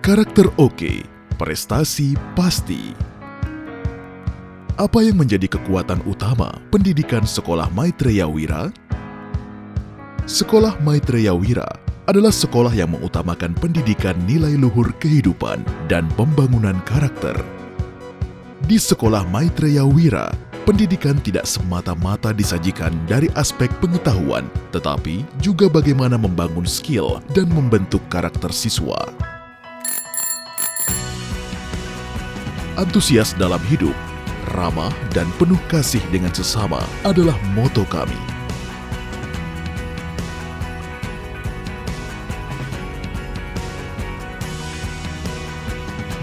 Karakter oke, prestasi pasti. Apa yang menjadi kekuatan utama pendidikan Sekolah Maitreya Wira? Sekolah Maitreya Wira adalah sekolah yang mengutamakan pendidikan nilai luhur kehidupan dan pembangunan karakter. Di Sekolah Maitreya Wira, pendidikan tidak semata-mata disajikan dari aspek pengetahuan, tetapi juga bagaimana membangun skill dan membentuk karakter siswa. Antusias dalam hidup, ramah dan penuh kasih dengan sesama adalah moto kami.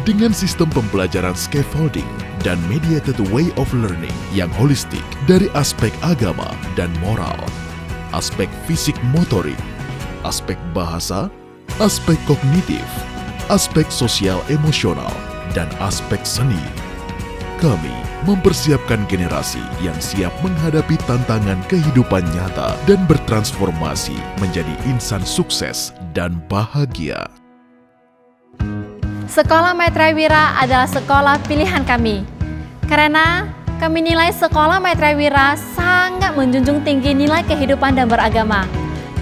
Dengan sistem pembelajaran scaffolding dan mediated way of learning yang holistik dari aspek agama dan moral, aspek fisik motorik, aspek bahasa, aspek kognitif, aspek sosial emosional, dan aspek seni, kami mempersiapkan generasi yang siap menghadapi tantangan kehidupan nyata dan bertransformasi menjadi insan sukses dan bahagia. Sekolah Maitreya Wira adalah sekolah pilihan kami. Karena kami nilai Sekolah Maitreya Wira sangat menjunjung tinggi nilai kehidupan dan beragama.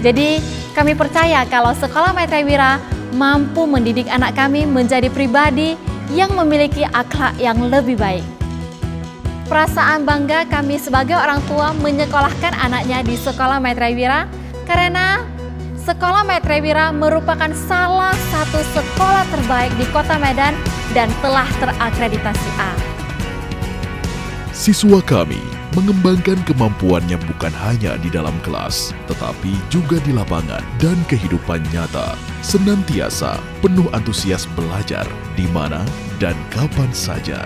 Jadi, kami percaya kalau Sekolah Maitreya Wira mampu mendidik anak kami menjadi pribadi yang memiliki akhlak yang lebih baik. Perasaan bangga kami sebagai orang tua menyekolahkan anaknya di Sekolah Maitreya Wira karena Sekolah Maitreya Wira merupakan salah satu sekolah terbaik di Kota Medan dan telah terakreditasi A. Siswa kami mengembangkan kemampuannya bukan hanya di dalam kelas, tetapi juga di lapangan dan kehidupan nyata. Senantiasa penuh antusias belajar di mana dan kapan saja.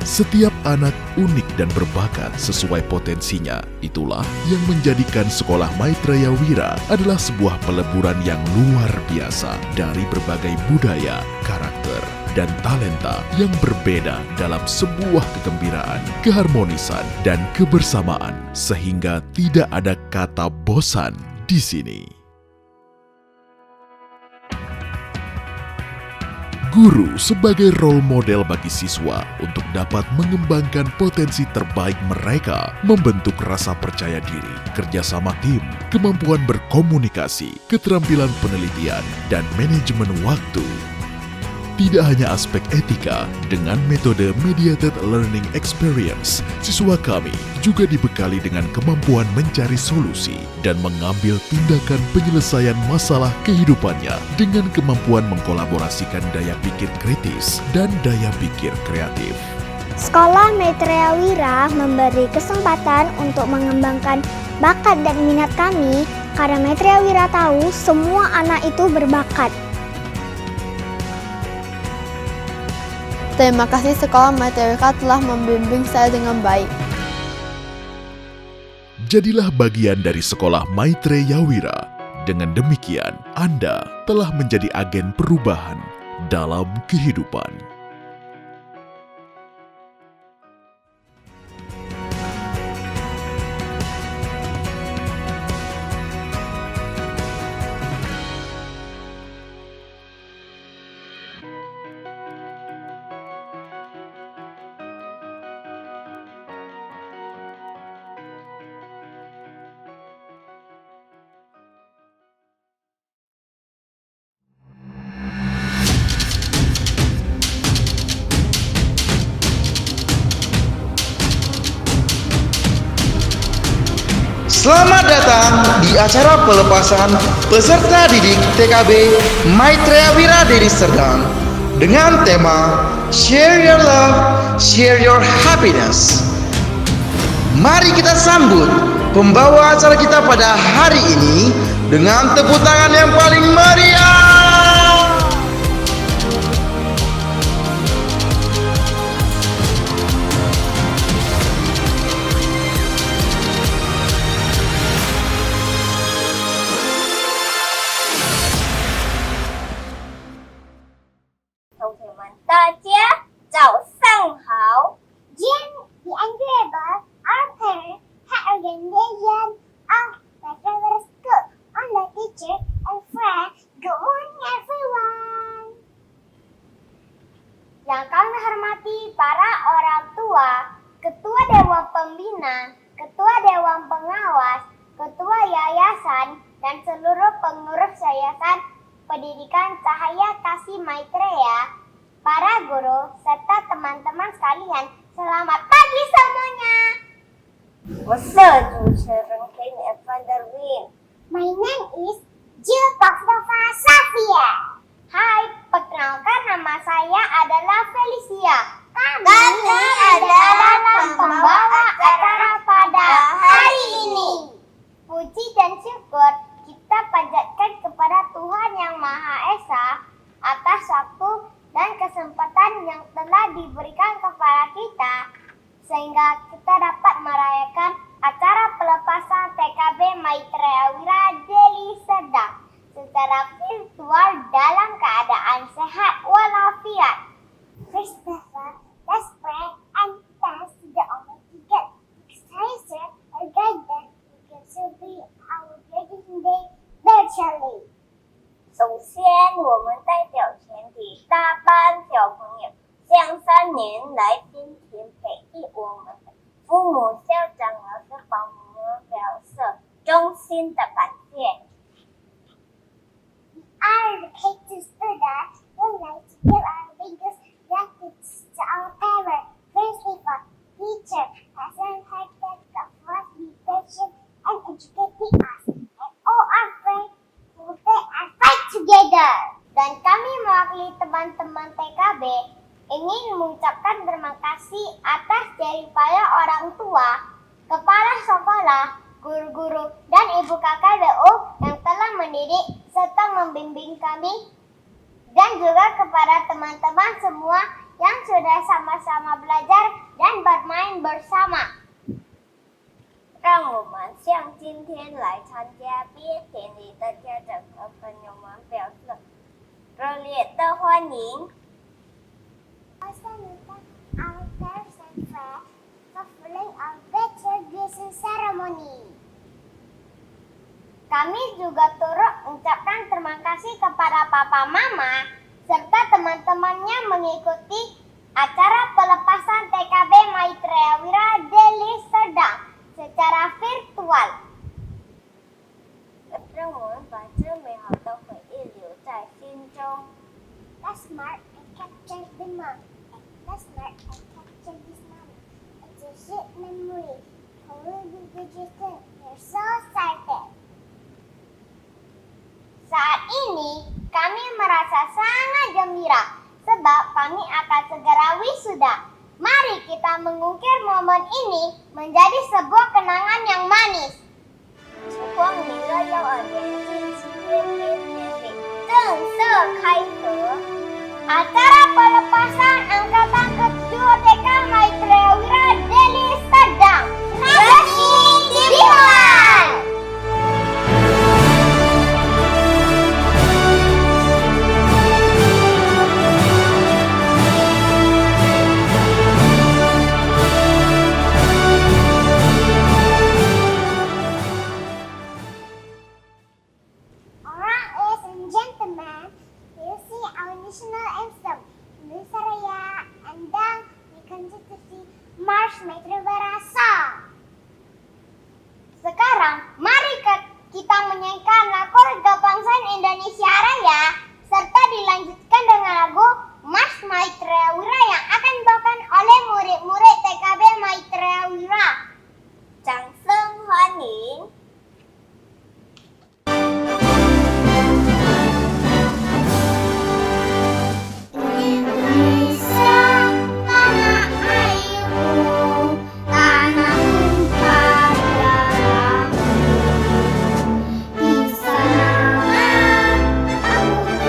Setiap anak unik dan berbakat sesuai potensinya. Itulah yang menjadikan Sekolah Maitreya Wira adalah sebuah peleburan yang luar biasa dari berbagai budaya, karakter, dan talenta yang berbeda dalam sebuah kegembiraan, keharmonisan, dan kebersamaan, sehingga tidak ada kata bosan di sini. Guru sebagai role model bagi siswa untuk dapat mengembangkan potensi terbaik mereka, membentuk rasa percaya diri, kerjasama tim, kemampuan berkomunikasi, keterampilan penelitian, dan manajemen waktu. Tidak hanya aspek etika, dengan metode Mediated Learning Experience, siswa kami juga dibekali dengan kemampuan mencari solusi dan mengambil tindakan penyelesaian masalah kehidupannya dengan kemampuan mengkolaborasikan daya pikir kritis dan daya pikir kreatif. Sekolah Maitreya Wira memberi kesempatan untuk mengembangkan bakat dan minat kami karena Maitreya Wira tahu semua anak itu berbakat. Terima kasih Sekolah Maitreya Wira telah membimbing saya dengan baik. Jadilah bagian dari Sekolah Maitreya Wira. Dengan demikian, Anda telah menjadi agen perubahan dalam kehidupan. Selamat datang di acara pelepasan peserta didik TKB Maitreya Wira Deli Serdang dengan tema Share Your Love, Share Your Happiness. Mari kita sambut pembawa acara kita pada hari ini dengan tepuk tangan yang paling meriah. Organization of the School on the teacher and friends pimpinan, ketua dewan pengawas, ketua yayasan, dan seluruh pengurus yayasan pendidikan Cahaya Kasih Maitreya, para guru, serta teman-teman sekalian, selamat pagi semuanya. 我是主持人 Kenneth van der Wien. My name is Jill Pavlova Safia. Hai, perkenalkan nama saya adalah Felicia. Kami adalah pembawa acara pada hari ini. Puji dan syukur kita panjatkan kepada Tuhan Yang Maha Esa atas waktu dan kesempatan yang telah diberikan kepada kita sehingga kita dapat merayakan acara pelepasan TKB Maitreya Wira Deli Serdang secara virtual dalam keadaan sehat walafiat. First of all, let's pray and thanks to the Almighty God, Excelsior, our guidance, who can celebrate our wedding day virtually. 首先，我们代表全体大班小朋友向3年来辛勤培育我们的父母、校长、老师、保姆表示衷心的感谢。Our educated students would like to give our biggest gratitude to our parents, principal, teacher, as well as the first be patient and educating us, and all our friends who stay and fight together. Dan kami mewakili teman-teman TKB ingin mengucapkan terima kasih atas jeripaya orang tua, kepala sekolah, guru-guru, dan ibu KKBU yang telah mendidik serta membimbing kami, dan juga kepada teman-teman semua yang sudah sama-sama belajar dan bermain bersama. 让我们向今天来参加毕业典礼的家长和朋友们表示热烈的欢迎。 Also, our parents and friends fulfilling our virtual graduation ceremony. Kami juga turut mengucapkan terima kasih kepada Papa Mama serta teman-temannya mengikuti acara pelepasan TKB Maitreya Wira Deli Serdang secara virtual. 让我们把这美好的回忆留在心中。 Let's mark and capture the moment. Let's mark and capture this moment. It's a sweet memory. For we graduation, we're so excited. Saat ini kami merasa sangat gembira sebab kami akan segera wisuda. Mari kita mengukir momen ini menjadi sebuah kenangan yang manis. 时光弥勒幼儿园近7月毕业典礼正式开始。 Acara pelepasan angkatan kedua TK Maitreya Wira Deli Serdang resmi dimulai. Alright, ladies and gentlemen, we'll see our national anthem, Indonesia Raya, and then we continue to see March Maitreya Wira Song. Sekarang, mari kita menyanyikan lagu kebangsaan Indonesia Raya, serta dilanjutkan dengan lagu March Maitreya Wira yang akan dibawakan oleh murid-murid TKB Maitreya Wira. 掌声欢迎！ Indonesia, tanah airku, tanah tumpah darahku. Di sana aku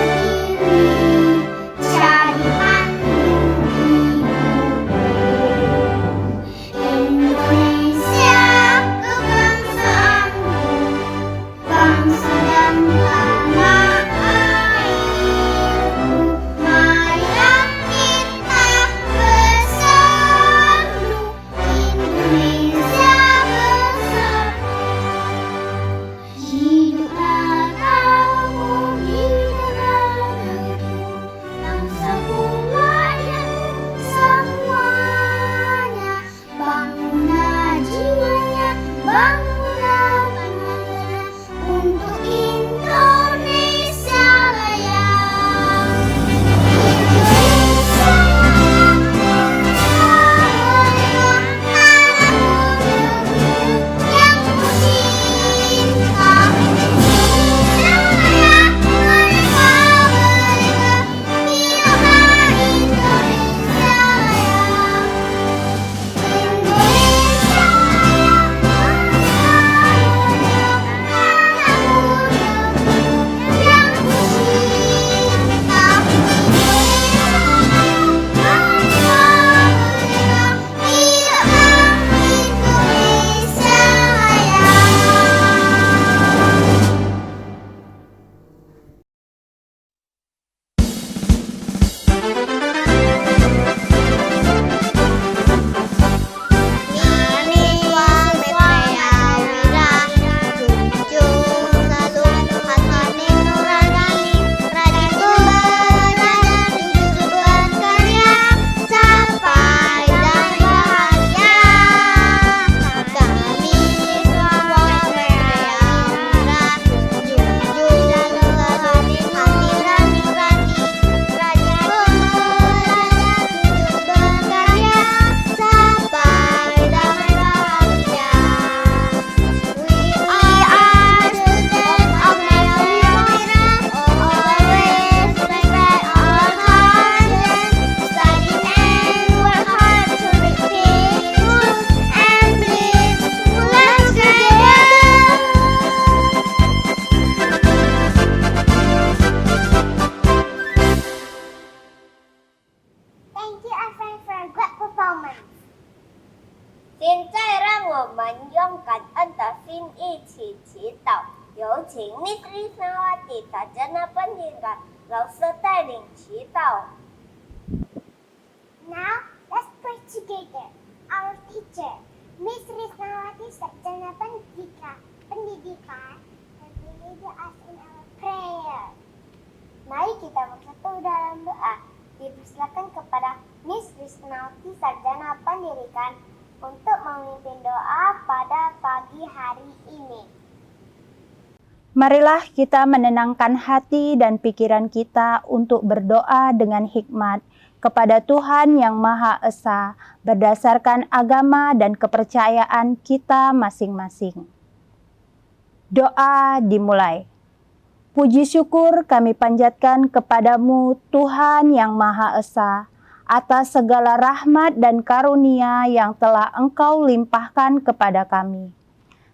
起祈祷。有请 Miss Risnawati Sarjana Pendidikan 老师带领祈祷。 Now, let's pray together. Our teacher, Miss Risnawati Sarjana Pendidikan, will lead us in our prayer. Mari kita bersatu dalam doa. Dipersilakan kepada Miss Risnawati Sarjana Pendidikan untuk memimpin doa pada pagi hari ini. Marilah kita menenangkan hati dan pikiran kita untuk berdoa dengan hikmat kepada Tuhan Yang Maha Esa berdasarkan agama dan kepercayaan kita masing-masing. Doa dimulai. Puji syukur kami panjatkan kepadamu Tuhan Yang Maha Esa atas segala rahmat dan karunia yang telah Engkau limpahkan kepada kami.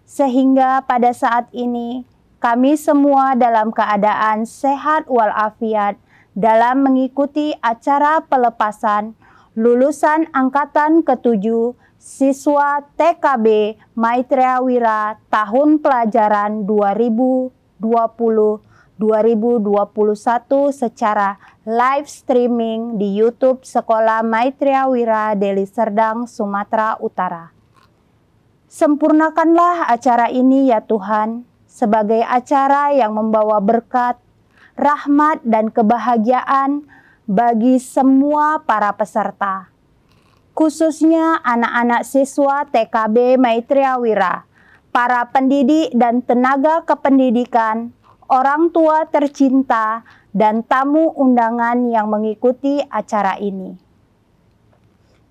Sehingga pada saat ini kami semua dalam keadaan sehat walafiat dalam mengikuti acara pelepasan lulusan angkatan ke-7 siswa TKB Maitreya Wira tahun pelajaran 2020-2021 secara live streaming di YouTube Sekolah Maitreya Wira Deli Serdang, Sumatera Utara. Sempurnakanlah acara ini ya Tuhan, sebagai acara yang membawa berkat, rahmat, dan kebahagiaan bagi semua para peserta. Khususnya anak-anak siswa TKB Maitreya Wira, para pendidik dan tenaga kependidikan, orang tua tercinta, dan tamu undangan yang mengikuti acara ini.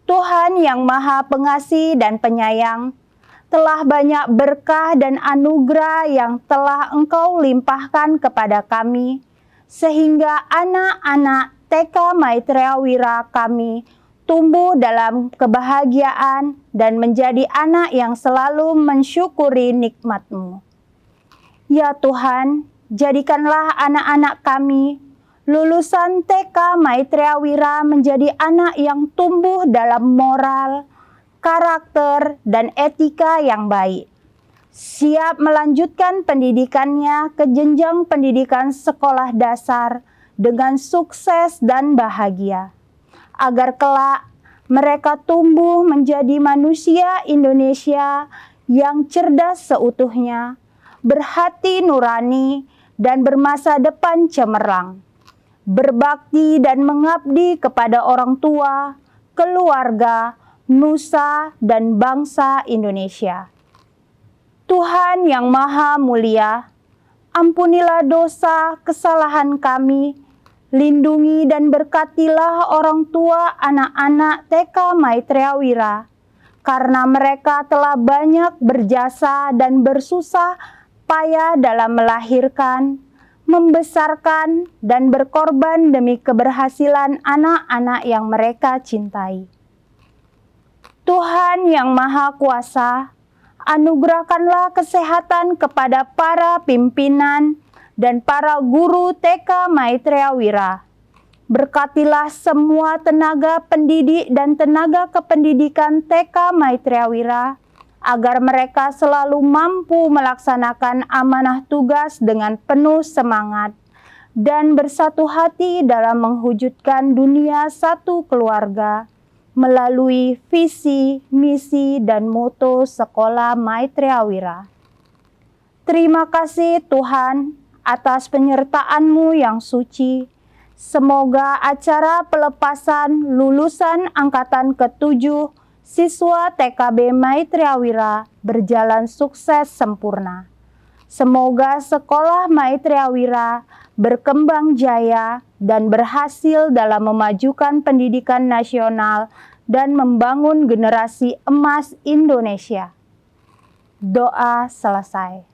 Tuhan Yang Maha Pengasih dan Penyayang, telah banyak berkah dan anugerah yang telah Engkau limpahkan kepada kami, sehingga anak-anak TK Maitreya Wira kami tumbuh dalam kebahagiaan dan menjadi anak yang selalu mensyukuri nikmat-Mu. Ya Tuhan, jadikanlah anak-anak kami lulusan TK Maitreya Wira menjadi anak yang tumbuh dalam moral, karakter, dan etika yang baik, siap melanjutkan pendidikannya ke jenjang pendidikan sekolah dasar dengan sukses dan bahagia, agar kelak mereka tumbuh menjadi manusia Indonesia yang cerdas seutuhnya, berhati nurani, dan bermasa depan cemerlang, berbakti dan mengabdi kepada orang tua, keluarga, nusa, dan bangsa Indonesia. Tuhan Yang Maha Mulia, ampunilah dosa kesalahan kami, lindungi dan berkatilah orang tua anak-anak TK Maitreya Wira, karena mereka telah banyak berjasa dan bersusah payah dalam melahirkan, membesarkan, dan berkorban demi keberhasilan anak-anak yang mereka cintai. Tuhan Yang Maha Kuasa, anugerahkanlah kesehatan kepada para pimpinan dan para guru TK Maitreya Wira. Berkatilah semua tenaga pendidik dan tenaga kependidikan TK Maitreya Wira, agar mereka selalu mampu melaksanakan amanah tugas dengan penuh semangat dan bersatu hati dalam mewujudkan dunia satu keluarga, melalui visi, misi, dan moto Sekolah Maitreya Wira. Terima kasih Tuhan atas penyertaan-Mu yang suci. Semoga acara pelepasan lulusan angkatan ke-7 siswa TKB Maitreya Wira berjalan sukses sempurna. Semoga Sekolah Maitreya Wira berkembang jaya dan berhasil dalam memajukan pendidikan nasional dan membangun generasi emas Indonesia. Doa selesai.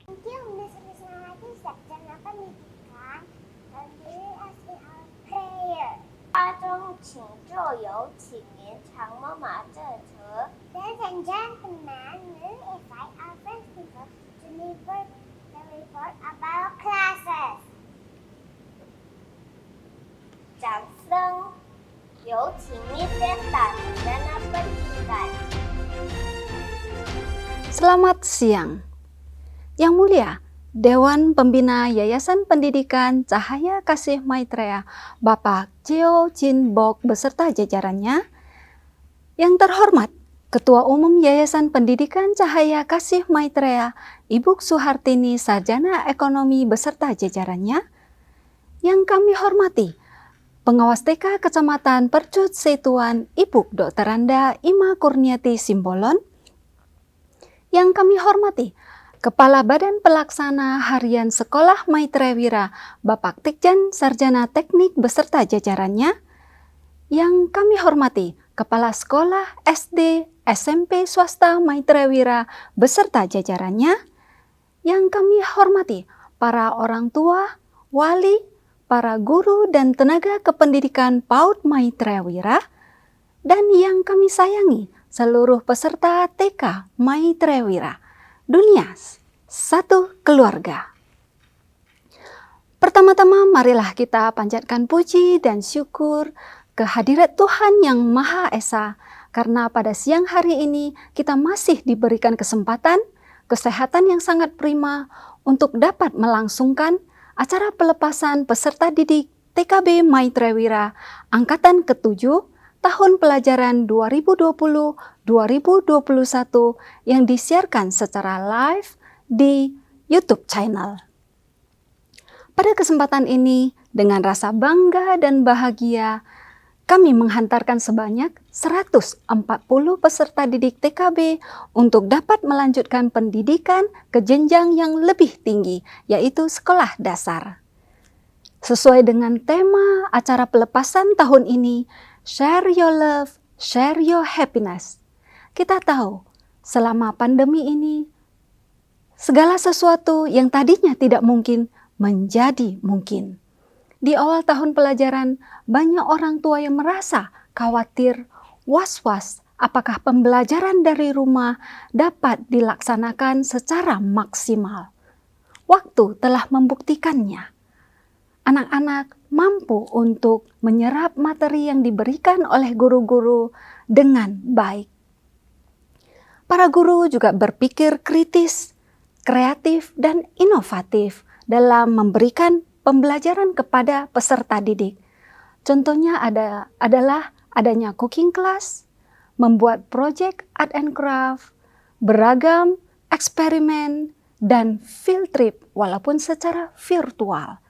Thank you, Miss Risnawati Sarjana Pendidikan, and lead us in our prayer. 发中请就有请延长妈妈这车。 Ladies and gentlemen, we invite our principal to deliver the report about classes. 掌声，有请 Miss Esta Sarjana Pendidikan. Selamat siang. Yang mulia, Dewan Pembina Yayasan Pendidikan Cahaya Kasih Maitreya, Bapak Cheo Chin Bok beserta jajarannya. Yang terhormat, Ketua Umum Yayasan Pendidikan Cahaya Kasih Maitreya, Ibu Suhartini Sarjana Ekonomi beserta jajarannya. Yang kami hormati, Pengawas TK Kecamatan Percut Setuan, Ibu Dr. Randa Ima Kurniati Simbolon. Yang kami hormati, Kepala Badan Pelaksana Harian Sekolah Maitreya Wira, Bapak Tikjan Sarjana Teknik beserta jajarannya. Yang kami hormati, Kepala Sekolah SD SMP Swasta Maitreya Wira beserta jajarannya. Yang kami hormati, para orang tua, wali, para guru dan tenaga kependidikan PAUD Maitreya Wira, dan yang kami sayangi, seluruh peserta TK Maitreya Wira. Dunia satu keluarga. Pertama-tama marilah kita panjatkan puji dan syukur kehadirat Tuhan Yang Maha Esa, karena pada siang hari ini kita masih diberikan kesempatan, kesehatan yang sangat prima untuk dapat melangsungkan acara pelepasan peserta didik TKB Maitreya Wira Angkatan ke-7 tahun pelajaran 2020-2021 yang disiarkan secara live di YouTube channel. Pada kesempatan ini, dengan rasa bangga dan bahagia, kami menghantarkan sebanyak 140 peserta didik TKB untuk dapat melanjutkan pendidikan ke jenjang yang lebih tinggi, yaitu sekolah dasar. Sesuai dengan tema acara pelepasan tahun ini, Share Your Love, Share Your Happiness. Kita tahu, selama pandemi ini, segala sesuatu yang tadinya tidak mungkin menjadi mungkin. Di awal tahun pelajaran, banyak orang tua yang merasa khawatir, was-was apakah pembelajaran dari rumah dapat dilaksanakan secara maksimal. Waktu telah membuktikannya. Anak-anak mampu untuk menyerap materi yang diberikan oleh guru-guru dengan baik. Para guru juga berpikir kritis, kreatif, dan inovatif dalam memberikan pembelajaran kepada peserta didik. Contohnya adalah adanya cooking class, membuat project art and craft, beragam eksperimen, dan field trip walaupun secara virtual.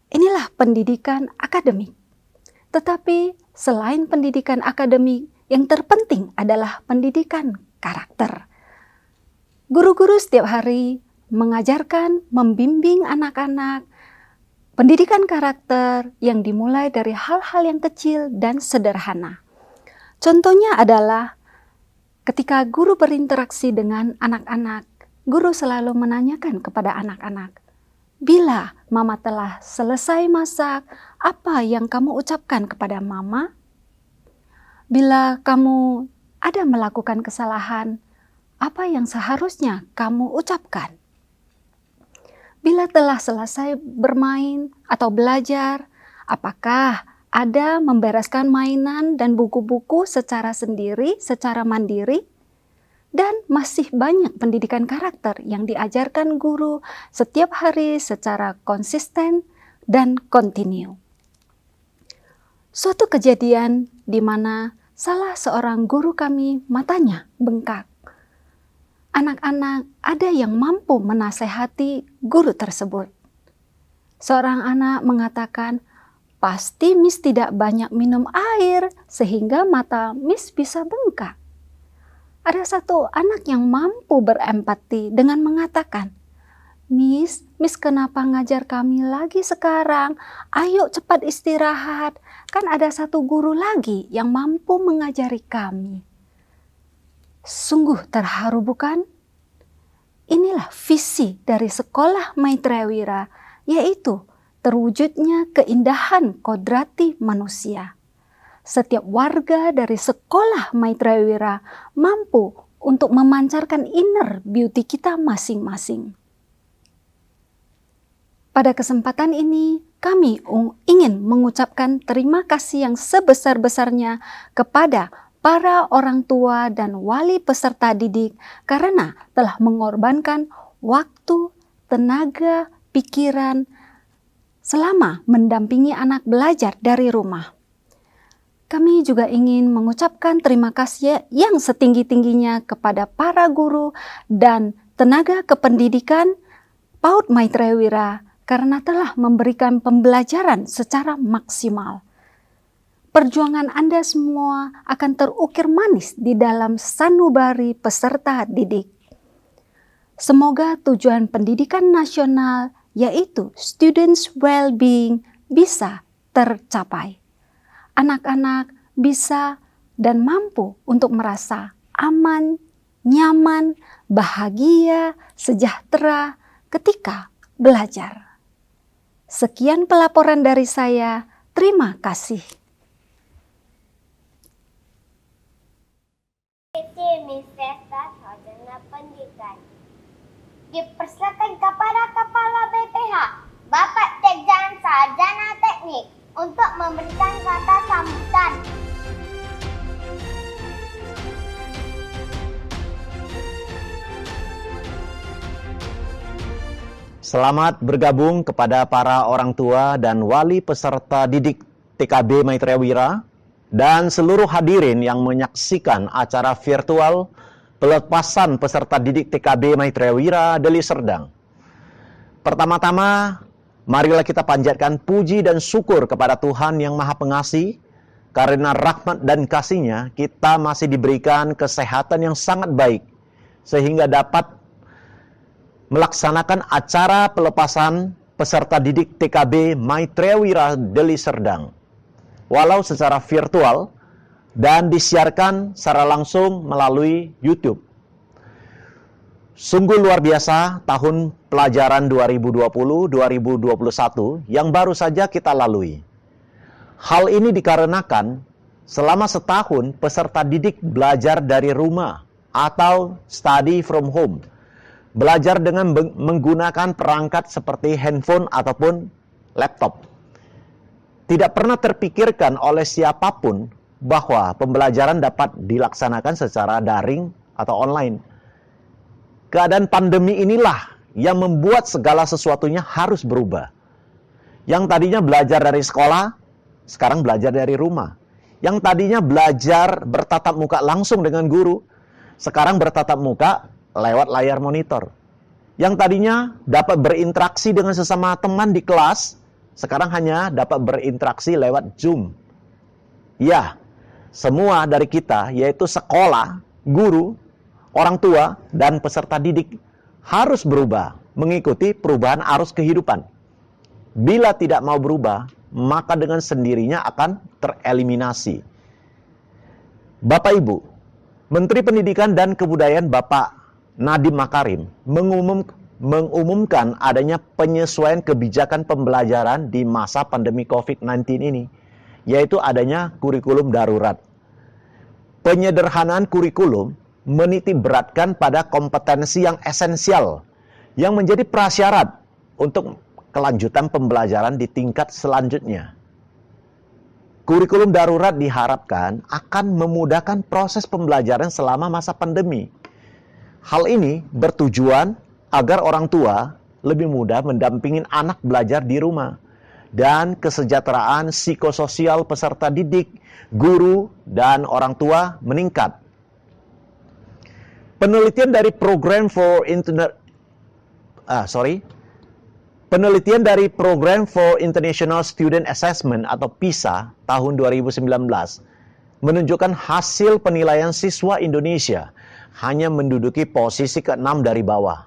Inilah pendidikan akademik. Tetapi selain pendidikan akademik, yang terpenting adalah pendidikan karakter. Guru-guru setiap hari mengajarkan, membimbing anak-anak pendidikan karakter yang dimulai dari hal-hal yang kecil dan sederhana. Contohnya adalah ketika guru berinteraksi dengan anak-anak, guru selalu menanyakan kepada anak-anak, "Bila mama telah selesai masak, apa yang kamu ucapkan kepada mama? Bila kamu ada melakukan kesalahan, apa yang seharusnya kamu ucapkan? Bila telah selesai bermain atau belajar, apakah ada membereskan mainan dan buku-buku secara sendiri, secara mandiri?" Dan masih banyak pendidikan karakter yang diajarkan guru setiap hari secara konsisten dan kontinu. Suatu kejadian di mana salah seorang guru kami matanya bengkak. Anak-anak ada yang mampu menasehati guru tersebut. Seorang anak mengatakan, "Pasti Miss tidak banyak minum air sehingga mata Miss bisa bengkak." Ada satu anak yang mampu berempati dengan mengatakan, Miss kenapa ngajar kami lagi sekarang? Ayo cepat istirahat, kan ada satu guru lagi yang mampu mengajari kami." Sungguh terharu bukan? Inilah visi dari sekolah Maitreya Wira, yaitu terwujudnya keindahan kodrati manusia. Setiap warga dari sekolah Maitreya Wira mampu untuk memancarkan inner beauty kita masing-masing. Pada kesempatan ini, kami ingin mengucapkan terima kasih yang sebesar-besarnya kepada para orang tua dan wali peserta didik karena telah mengorbankan waktu, tenaga, pikiran selama mendampingi anak belajar dari rumah. Kami juga ingin mengucapkan terima kasih yang setinggi-tingginya kepada para guru dan tenaga kependidikan PAUD Maitreya Wira karena telah memberikan pembelajaran secara maksimal. Perjuangan Anda semua akan terukir manis di dalam sanubari peserta didik. Semoga tujuan pendidikan nasional yaitu students well-being bisa tercapai. Anak-anak bisa dan mampu untuk merasa aman, nyaman, bahagia, sejahtera ketika belajar. Sekian pelaporan dari saya. Terima kasih. Universitas Sarjana Pendidikan dipersilakan kepada Kepala BPH, Bapak Tekjan Sarjana Teknik, untuk memberikan kata sambutan. Selamat bergabung kepada para orang tua dan wali peserta didik TKB Maitreya Wira dan seluruh hadirin yang menyaksikan acara virtual pelepasan peserta didik TKB Maitreya Wira Deli Serdang. Pertama-tama, marilah kita panjatkan puji dan syukur kepada Tuhan yang Maha Pengasih, karena rahmat dan kasih-Nya kita masih diberikan kesehatan yang sangat baik, sehingga dapat melaksanakan acara pelepasan peserta didik TKB Maitreya Wira Deli Serdang, walau secara virtual dan disiarkan secara langsung melalui YouTube. Sungguh luar biasa tahun pelajaran 2020-2021 yang baru saja kita lalui. Hal ini dikarenakan selama setahun peserta didik belajar dari rumah atau study from home. Belajar dengan menggunakan perangkat seperti handphone ataupun laptop. Tidak pernah terpikirkan oleh siapapun bahwa pembelajaran dapat dilaksanakan secara daring atau online. Keadaan pandemi inilah yang membuat segala sesuatunya harus berubah. Yang tadinya belajar dari sekolah, sekarang belajar dari rumah. Yang tadinya belajar bertatap muka langsung dengan guru, sekarang bertatap muka lewat layar monitor. Yang tadinya dapat berinteraksi dengan sesama teman di kelas, sekarang hanya dapat berinteraksi lewat Zoom. Ya, semua dari kita, yaitu sekolah, guru, orang tua, dan peserta didik, harus berubah mengikuti perubahan arus kehidupan. Bila tidak mau berubah, maka dengan sendirinya akan tereliminasi. Bapak Ibu, Menteri Pendidikan dan Kebudayaan Bapak Nadiem Makarim mengumumkan adanya penyesuaian kebijakan pembelajaran di masa pandemi COVID-19 ini, yaitu adanya kurikulum darurat. Penyederhanaan kurikulum menitik beratkan pada kompetensi yang esensial, yang menjadi prasyarat untuk kelanjutan pembelajaran di tingkat selanjutnya. Kurikulum darurat diharapkan akan memudahkan proses pembelajaran selama masa pandemi. Hal ini bertujuan agar orang tua lebih mudah mendampingi anak belajar di rumah, dan kesejahteraan psikososial peserta didik, guru, dan orang tua meningkat. Penelitian dari Program for International Student Assessment atau PISA tahun 2019 menunjukkan hasil penilaian siswa Indonesia hanya menduduki posisi ke-6 dari bawah.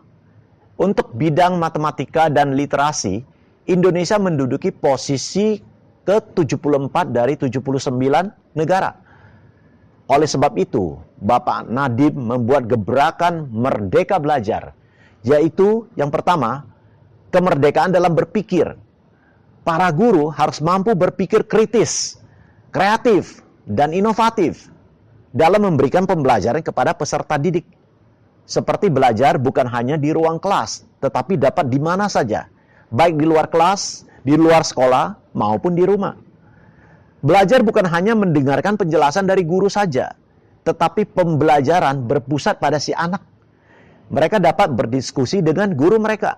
Untuk bidang matematika dan literasi, Indonesia menduduki posisi ke-74 dari 79 negara. Oleh sebab itu, Bapak Nadiem membuat gebrakan Merdeka Belajar, yaitu yang pertama, kemerdekaan dalam berpikir. Para guru harus mampu berpikir kritis, kreatif, dan inovatif dalam memberikan pembelajaran kepada peserta didik. Seperti belajar bukan hanya di ruang kelas, tetapi dapat di mana saja, baik di luar kelas, di luar sekolah, maupun di rumah. Belajar bukan hanya mendengarkan penjelasan dari guru saja, tetapi pembelajaran berpusat pada si anak. mereka dapat berdiskusi dengan guru mereka.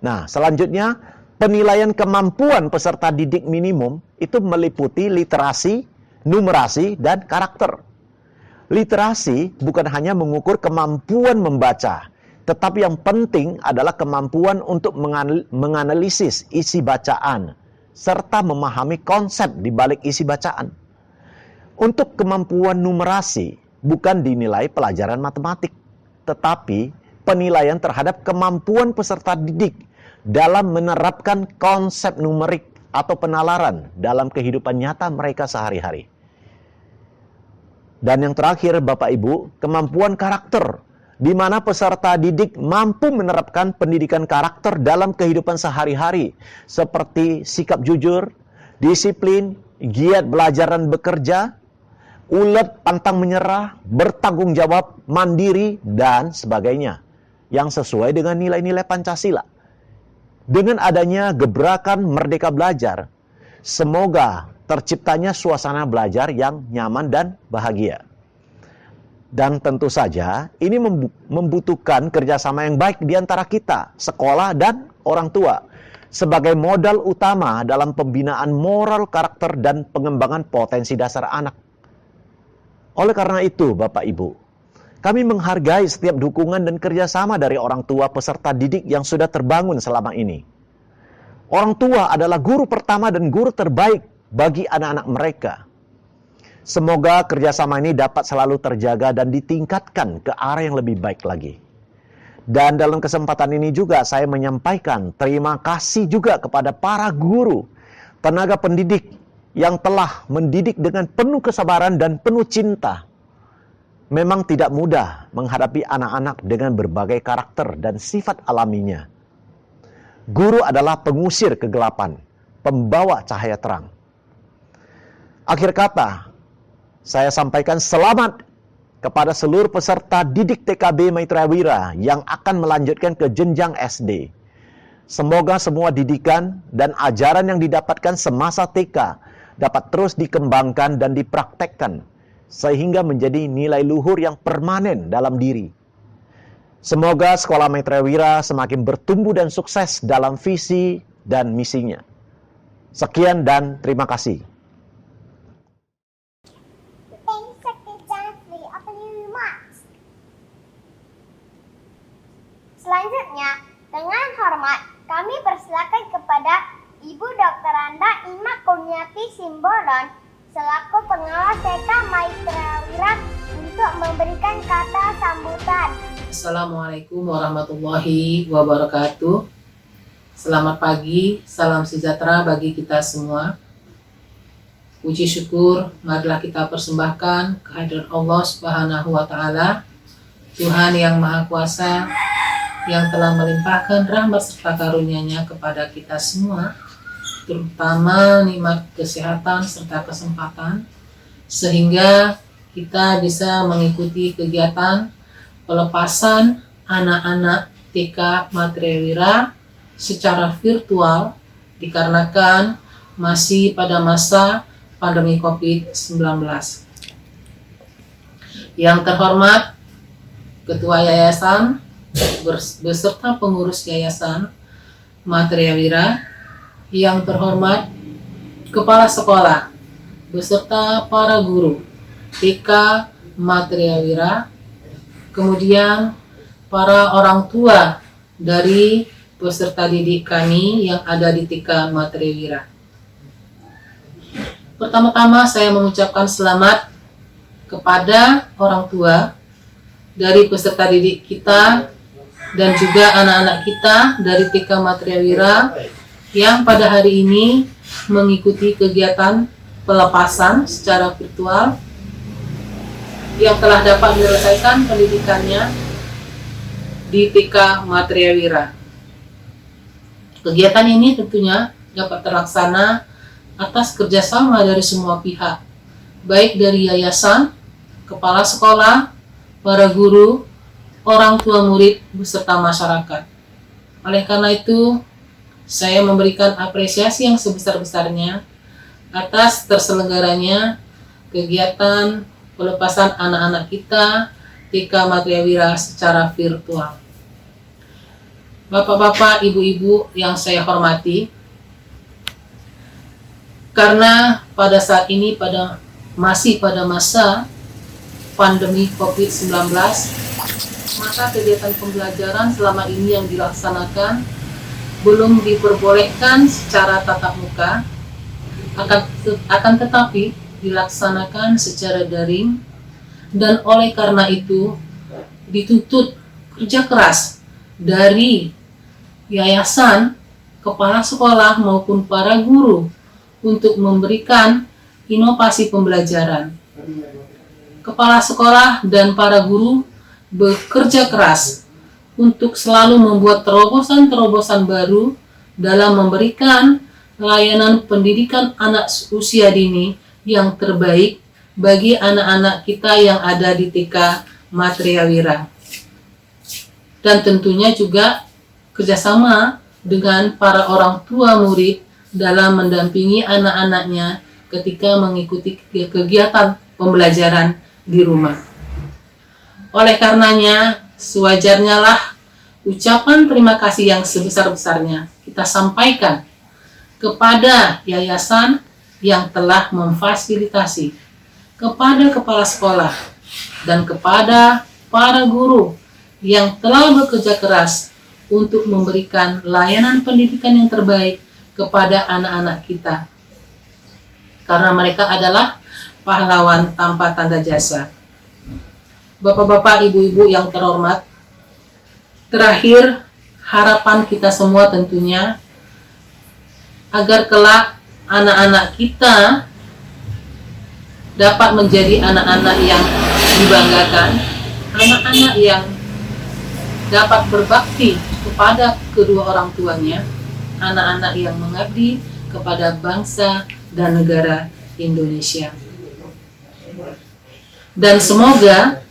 Nah, selanjutnya, penilaian kemampuan peserta didik minimum itu meliputi literasi, numerasi, dan karakter. Literasi bukan hanya mengukur kemampuan membaca, tetapi yang penting adalah kemampuan untuk menganalisis isi bacaan, serta memahami konsep di balik isi bacaan. Untuk kemampuan numerasi, bukan dinilai pelajaran matematik, tetapi penilaian terhadap kemampuan peserta didik dalam menerapkan konsep numerik atau penalaran dalam kehidupan nyata mereka sehari-hari. Dan yang terakhir, Bapak Ibu, kemampuan karakter, di mana peserta didik mampu menerapkan pendidikan karakter dalam kehidupan sehari-hari, seperti sikap jujur, disiplin, giat belajar dan bekerja, ulet pantang menyerah, bertanggung jawab, mandiri, dan sebagainya, yang sesuai dengan nilai-nilai Pancasila. Dengan adanya gebrakan Merdeka Belajar, semoga terciptanya suasana belajar yang nyaman dan bahagia. Dan tentu saja, ini membutuhkan kerjasama yang baik di antara kita, sekolah dan orang tua, sebagai modal utama dalam pembinaan moral, karakter, dan pengembangan potensi dasar anak. Oleh karena itu, Bapak Ibu, kami menghargai setiap dukungan dan kerjasama dari orang tua peserta didik yang sudah terbangun selama ini. Orang tua adalah guru pertama dan guru terbaik bagi anak-anak mereka. Semoga kerjasama ini dapat selalu terjaga dan ditingkatkan ke arah yang lebih baik lagi. Dan dalam kesempatan ini juga saya menyampaikan terima kasih juga kepada para guru, tenaga pendidik yang telah mendidik dengan penuh kesabaran dan penuh cinta. Memang tidak mudah menghadapi anak-anak dengan berbagai karakter dan sifat alaminya. Guru adalah pengusir kegelapan, pembawa cahaya terang. Akhir kata, saya sampaikan selamat kepada seluruh peserta didik TKB Maitreya Wira yang akan melanjutkan ke jenjang SD. Semoga semua didikan dan ajaran yang didapatkan semasa TK dapat terus dikembangkan dan dipraktekkan, sehingga menjadi nilai luhur yang permanen dalam diri. Semoga Sekolah Maitreya Wira semakin bertumbuh dan sukses dalam visi dan misinya. Sekian dan terima kasih. Selanjutnya, dengan hormat, kami persilakan kepada Ibu Dr. Anda Ima Kurniati Simbolon selaku pengawas TK Maitreya Wira untuk memberikan kata sambutan. Assalamualaikum warahmatullahi wabarakatuh. Selamat pagi, salam sejahtera bagi kita semua. Puji syukur marilah kita persembahkan kehadirat Allah Subhanahu wa Ta'ala, Tuhan yang Maha Kuasa, yang telah melimpahkan rahmat serta karunia-Nya kepada kita semua, terutama nikmat kesehatan serta kesempatan, sehingga kita bisa mengikuti kegiatan pelepasan anak-anak TK Maitreya Wira secara virtual dikarenakan masih pada masa pandemi COVID-19. Yang terhormat Ketua Yayasan beserta pengurus Yayasan Maitreya Wira, yang terhormat Kepala Sekolah beserta para guru TK Maitreya Wira, kemudian para orang tua dari peserta didik kami yang ada di TK Maitreya Wira. Pertama-tama saya mengucapkan selamat kepada orang tua dari peserta didik kita dan juga anak-anak kita dari TK Maitreya Wira yang pada hari ini mengikuti kegiatan pelepasan secara virtual yang telah dapat menyelesaikan pendidikannya di TK Maitreya Wira. Kegiatan ini tentunya dapat terlaksana atas kerjasama dari semua pihak, baik dari yayasan, kepala sekolah, para guru, orang tua murid, beserta masyarakat. Oleh karena itu, saya memberikan apresiasi yang sebesar-besarnya atas terselenggaranya kegiatan pelepasan anak-anak kita TK Matriawira secara virtual. Bapak-bapak, ibu-ibu yang saya hormati, karena pada saat ini masih pada masa pandemi COVID-19, maka kegiatan pembelajaran selama ini yang dilaksanakan belum diperbolehkan secara tatap muka, akan tetapi dilaksanakan secara daring, dan oleh karena itu dituntut kerja keras dari yayasan, kepala sekolah maupun para guru untuk memberikan inovasi pembelajaran. Kepala sekolah dan para guru bekerja keras untuk selalu membuat terobosan-terobosan baru dalam memberikan layanan pendidikan anak usia dini yang terbaik bagi anak-anak kita yang ada di TK Matriawira. Dan tentunya juga kerjasama dengan para orang tua murid dalam mendampingi anak-anaknya ketika mengikuti kegiatan pembelajaran di rumah. Oleh karenanya, sewajarnya lah ucapan terima kasih yang sebesar-besarnya kita sampaikan kepada yayasan yang telah memfasilitasi, kepada kepala sekolah, dan kepada para guru yang telah bekerja keras untuk memberikan layanan pendidikan yang terbaik kepada anak-anak kita. Karena mereka adalah pahlawan tanpa tanda jasa. Bapak-bapak, ibu-ibu yang terhormat, terakhir harapan kita semua tentunya agar kelak anak-anak kita dapat menjadi anak-anak yang dibanggakan, anak-anak yang dapat berbakti kepada kedua orang tuanya, anak-anak yang mengabdi kepada bangsa dan negara Indonesia. Dan semoga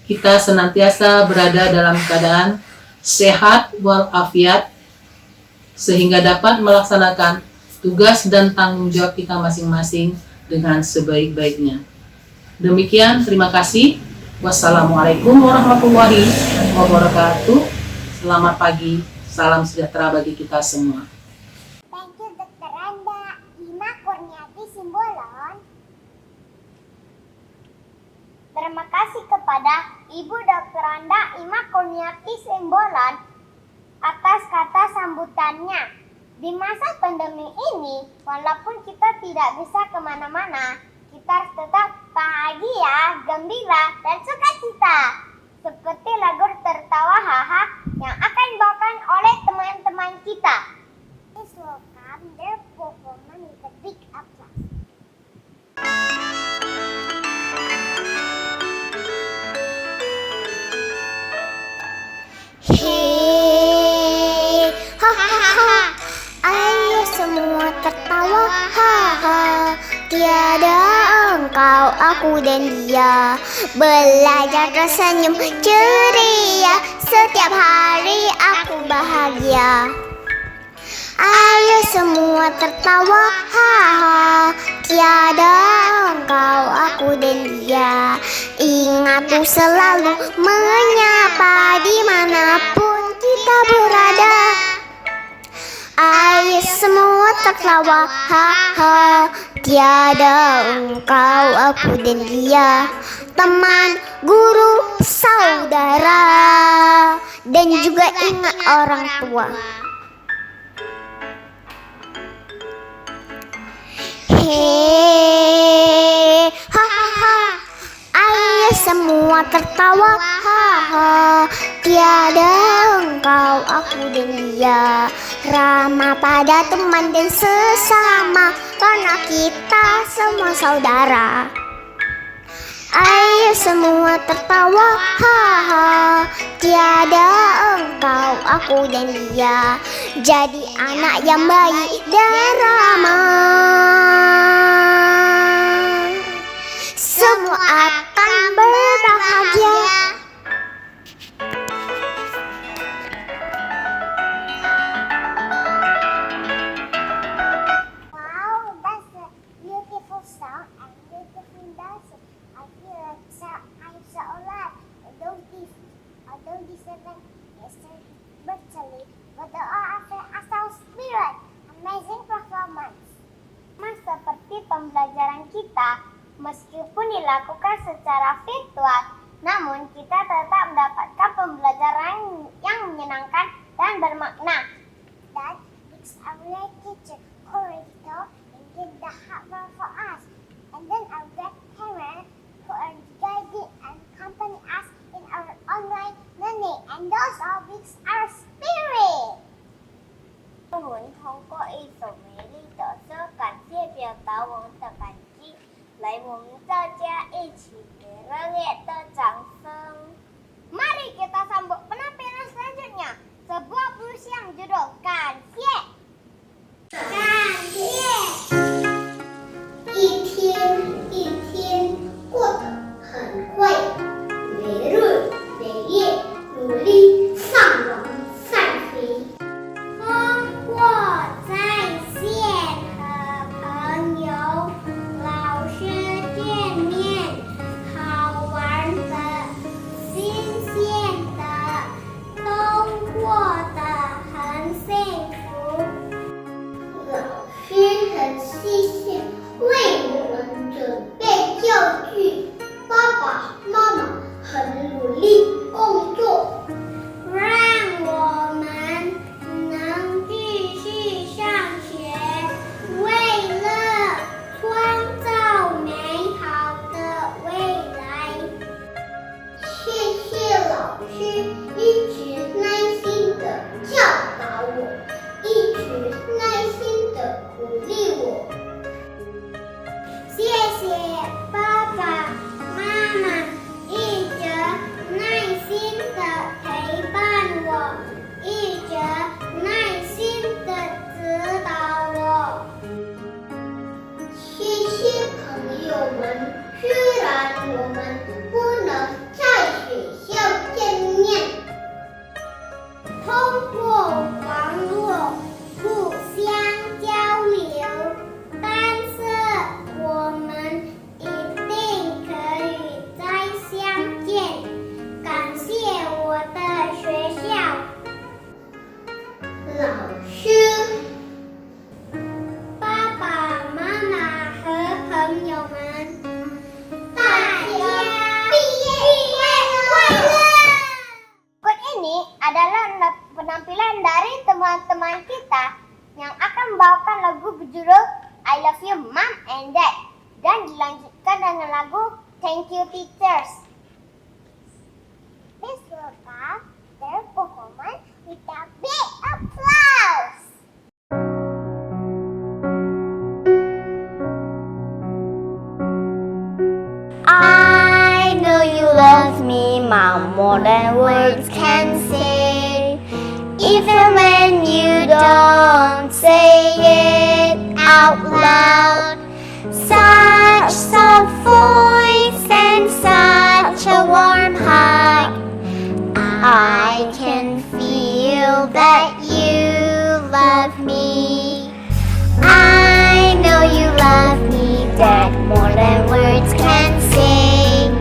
kita senantiasa berada dalam keadaan sehat walafiat sehingga dapat melaksanakan tugas dan tanggung jawab kita masing-masing dengan sebaik-baiknya. Demikian, terima kasih. Wassalamualaikum warahmatullahi wabarakatuh. Selamat pagi, salam sejahtera bagi kita semua. Thank you Dr. Anda, Ima Kurniati Simbolon. Terima kasih kepada Ibu Dr. Anda, Ima Kurniati Simbolon atas kata sambutannya. Di masa pandemi ini, walaupun kita tidak bisa kemana-mana, kita harus tetap bahagia, gembira, dan sukacita. Seperti lagu Tertawa Haha yang akan dibawakan oleh teman-teman kita. Please welcome their performance with a big applause. Hey, ha ha ha, ayo semua tertawa, ha ha. Tiada engkau, aku dan dia belajar tersenyum ceria. Setiap hari aku bahagia. Ayo semua tertawa, ha ha. Tiada engkau, aku dan dia. Ingat untuk selalu menyapa dimanapun kita berada. Ayo semua tertawa, ha ha. Tiada engkau, aku dan dia. Teman, guru, saudara, dan juga ingat orang tua. Hei, ha ha ha. Ayo semua tertawa, ha ha. Tiada engkau, aku dan dia. Ramah pada teman dan sesama, karena kita semua saudara. Ayo semua tertawa, ha ha. Tiada engkau, aku dan dia. Jadi anak yang baik dan ramah, semua akan berbahagia. Wow, that's a beautiful song and beautiful dance. I feel like I'm so alive. berdoa asal spirit, amazing performance. Seperti pembelajaran kita, meskipun dilakukan secara virtual, namun kita tetap mendapatkan pembelajaran yang menyenangkan dan bermakna. That makes our teacher corrector and give the hard work for us. And then our grandparents who are guiding and accompany us in our online learning. And those all makes our spirit. 我们通过一首美丽的歌感谢表达我们的感激，来我们大家一起给热烈的掌声。 Mari kita sambut penampilan selanjutnya. Sebuah puisi yang judul Kansie. Kansie. 一天一天过得很快，每日每夜努力上网上学。通过在线和朋友、老师见面，好玩的、新鲜的，都过得很幸福。老师很细心为我们准备教具，爸爸妈妈很努力工作，让我们能继续上学，为了创造美好的未来。谢谢老师一直耐心地教导我，一直耐心地鼓励我。谢谢爸爸妈妈一直耐心地陪伴我，一直耐心地指导我。谢谢朋友们，虽然我们不能在学校见面，通过网络互相交流，但是我们一定可以再相见。感谢我的学校、老师、爸爸妈妈和朋友们，大家毕业快乐！ Berikut ini adalah penampilan dari teman-teman kita yang akan membawakan lagu berjudul I Love You Mom and Dad dan dilanjutkan dengan lagu Thank You Teachers. Please welcome their performance with a big applause. I know you love me, Mom, more than words can say. Even when you don't say it out loud. Such soft voice and such a warm heart. I can feel that you love me. I know you love me, Dad, more than words can say.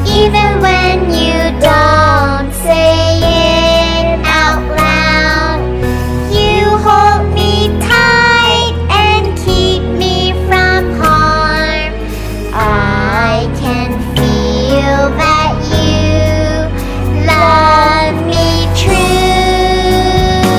Even when you don't say it out loud, you hold me tight and keep me from harm. I can feel that you love me true.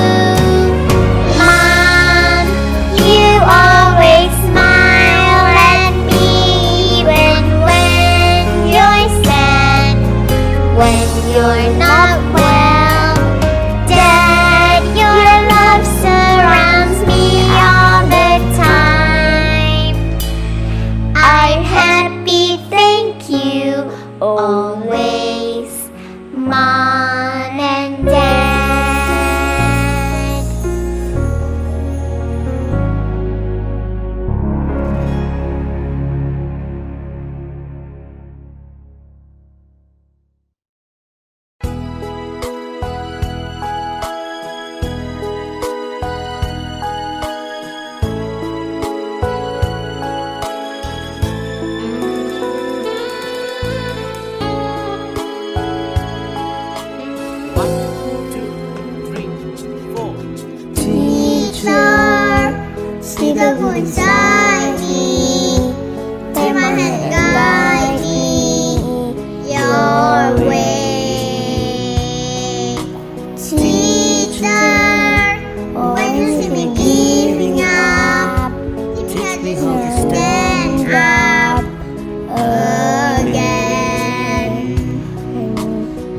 sudah pun saiki, Tuhan guide me your way. Teacher, when you see me giving up, teach me how to stand up again.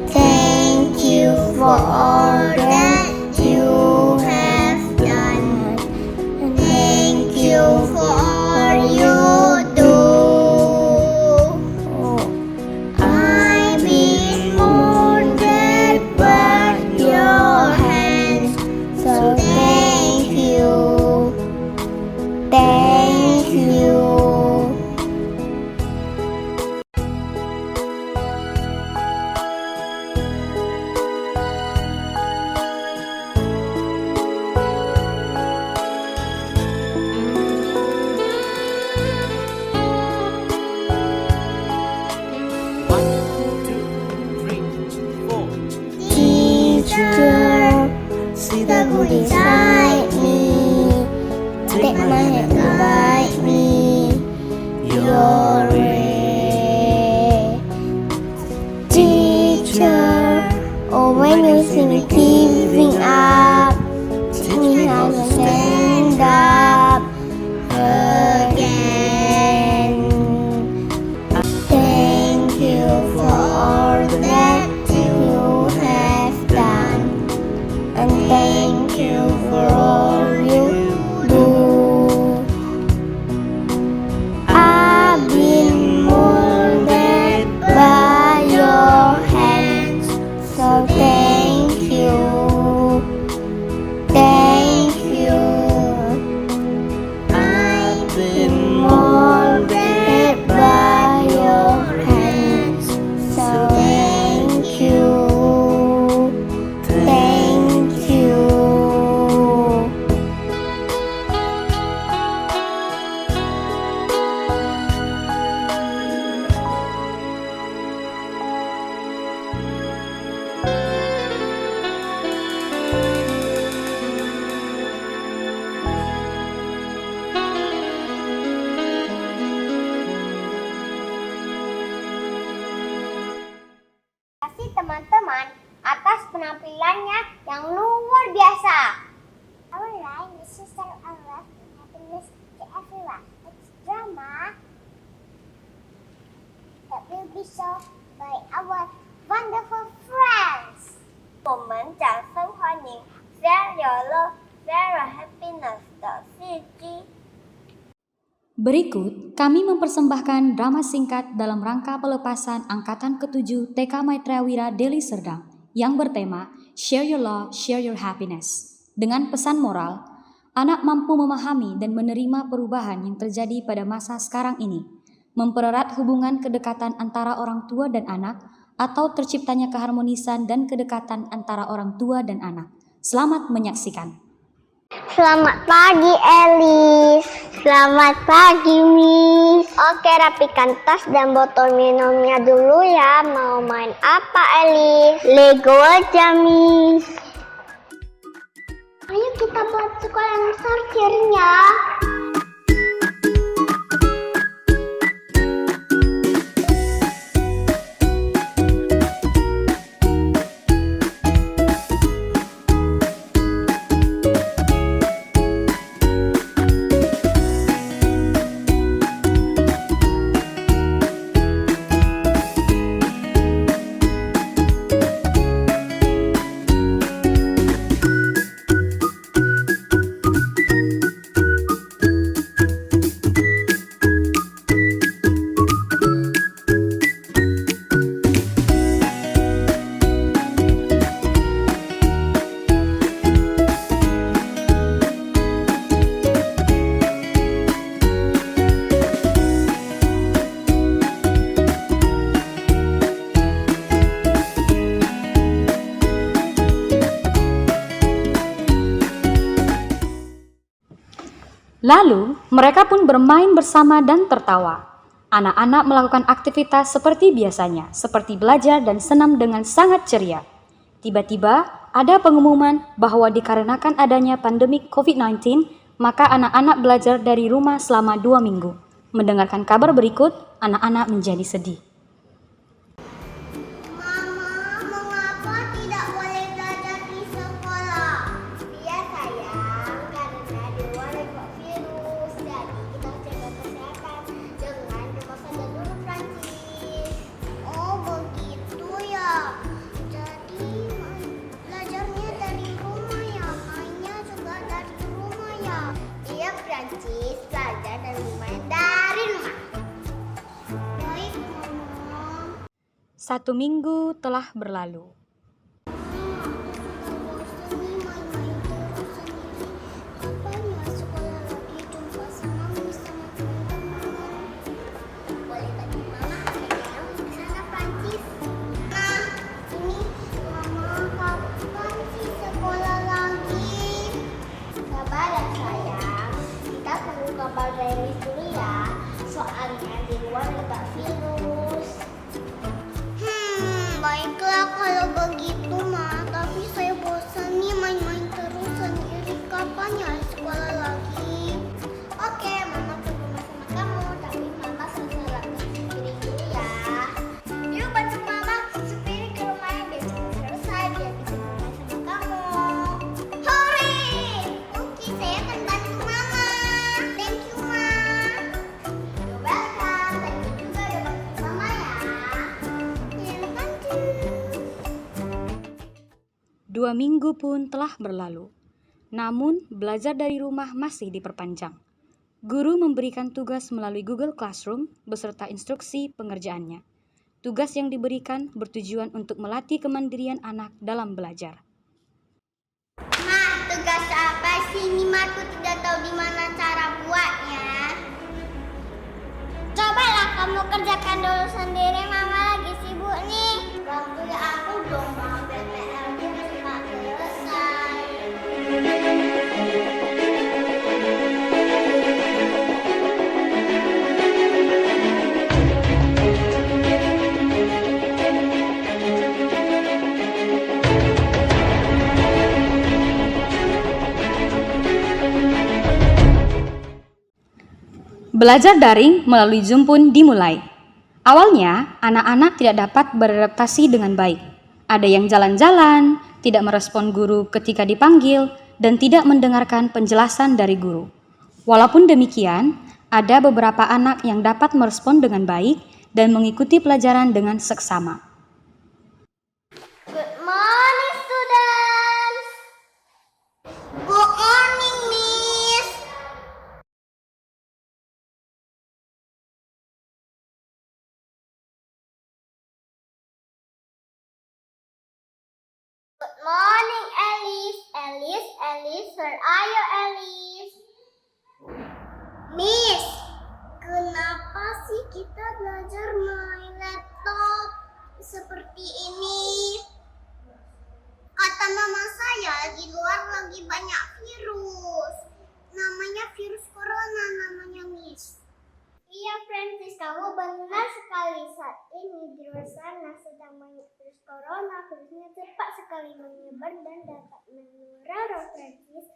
Thank you for all that you have done. Thank you for all you do. I've been molded by your hands, so thank you. Thank you. Teacher, see the good inside me. Take my hand and guide me your way. Teacher, oh when you see me giving up, teach me how to stand up again. Thank you for all that you have done, and thank you for all you do. I've been molded by your hands, so thank you. Thank you. I've been molded by your hands, so thank you. Thank you. Terima kasih teman-teman atas penampilannya yang luar biasa. Our line is Sister of Love and Happiness to Everyone. It's drama that will be shown by our wonderful friends. 我们掌声欢迎 Share Your Love, Share Your Happiness 的四季。 Berikut, kami mempersembahkan drama singkat dalam rangka pelepasan Angkatan ke-7 TK Maitreya Deli Serdang yang bertema Share Your Love, Share Your Happiness. Dengan pesan moral, anak mampu memahami dan menerima perubahan yang terjadi pada masa sekarang ini, mempererat hubungan kedekatan antara orang tua dan anak, atau terciptanya keharmonisan dan kedekatan antara orang tua dan anak. Selamat menyaksikan. Selamat pagi, Elis. Selamat pagi, Miss. Oke, rapikan tas dan botol minumnya dulu ya. Mau main apa, Elis? Lego aja, Miss. Ayo kita buat sekolah yang sortirnya. Lalu, mereka pun bermain bersama dan tertawa. Anak-anak melakukan aktivitas seperti biasanya, seperti belajar dan senam dengan sangat ceria. Tiba-tiba, ada pengumuman bahwa dikarenakan adanya pandemi COVID-19, Maka anak-anak belajar dari rumah selama 2 minggu. Mendengarkan kabar berikut, anak-anak menjadi sedih. Mama, mengapa tidak boleh belajar di sekolah? Iya sayang, karena di luar ada virus. Jadi kita harus jaga kesehatan dengan memakai jalur Prancis. Oh begitu ya. Jadi belajarnya dari rumah ya, mainnya juga dari rumah ya. Iya Prancis, belajar dan main dari rumah. Baik Mama. 1 minggu telah berlalu. Kabar dari dulu ya, soalnya di luar ada virus. Baiklah kalau begitu mah, tapi saya bosan nih main-main terus sendiri. Kapan ya sekolah lagi? Oke, Mama ke rumah sama kamu, tapi Mama selesai piring dulu ya. Yuk bantu Mama cuci piring ke rumahnya biar cepat selesai, biar bisa main sama kamu. Hore! Oke, saya akan bantu Mama. Thank you, Ma. You're welcome. Thank you juga udah bantu Mama ya. 2 minggu pun telah berlalu. Namun, belajar dari rumah masih diperpanjang. Guru memberikan tugas melalui Google Classroom beserta instruksi pengerjaannya. Tugas yang diberikan bertujuan untuk melatih kemandirian anak dalam belajar. Ma, tugas apa sih ini? Ma, aku tidak tahu di mana cara buatnya. Cobalah kamu kerjakan dulu sendiri, Mama lagi sibuk nih. Bantu ya aku dong, Ma, biar PR-nya cepat selesai. Belajar daring melalui Zoom pun dimulai. Awalnya, anak-anak tidak dapat beradaptasi dengan baik. Ada yang jalan-jalan, tidak merespon guru ketika dipanggil, dan tidak mendengarkan penjelasan dari guru. Walaupun demikian, ada beberapa anak yang dapat merespon dengan baik dan mengikuti pelajaran dengan seksama. Good morning, students. Good morning, Miss. Good morning, Alice. Alice, where are you, Alice? Miss, kenapa sih kita belajar main laptop seperti ini? Kata mama saya, di luar lagi banyak virus. Namanya virus corona namanya, Miss. Iya, Francis, kamu benar sekali. Saat ini di luar sana sedang banyak virus corona. Virusnya cepat sekali menyebar dan dapat menular, Francis.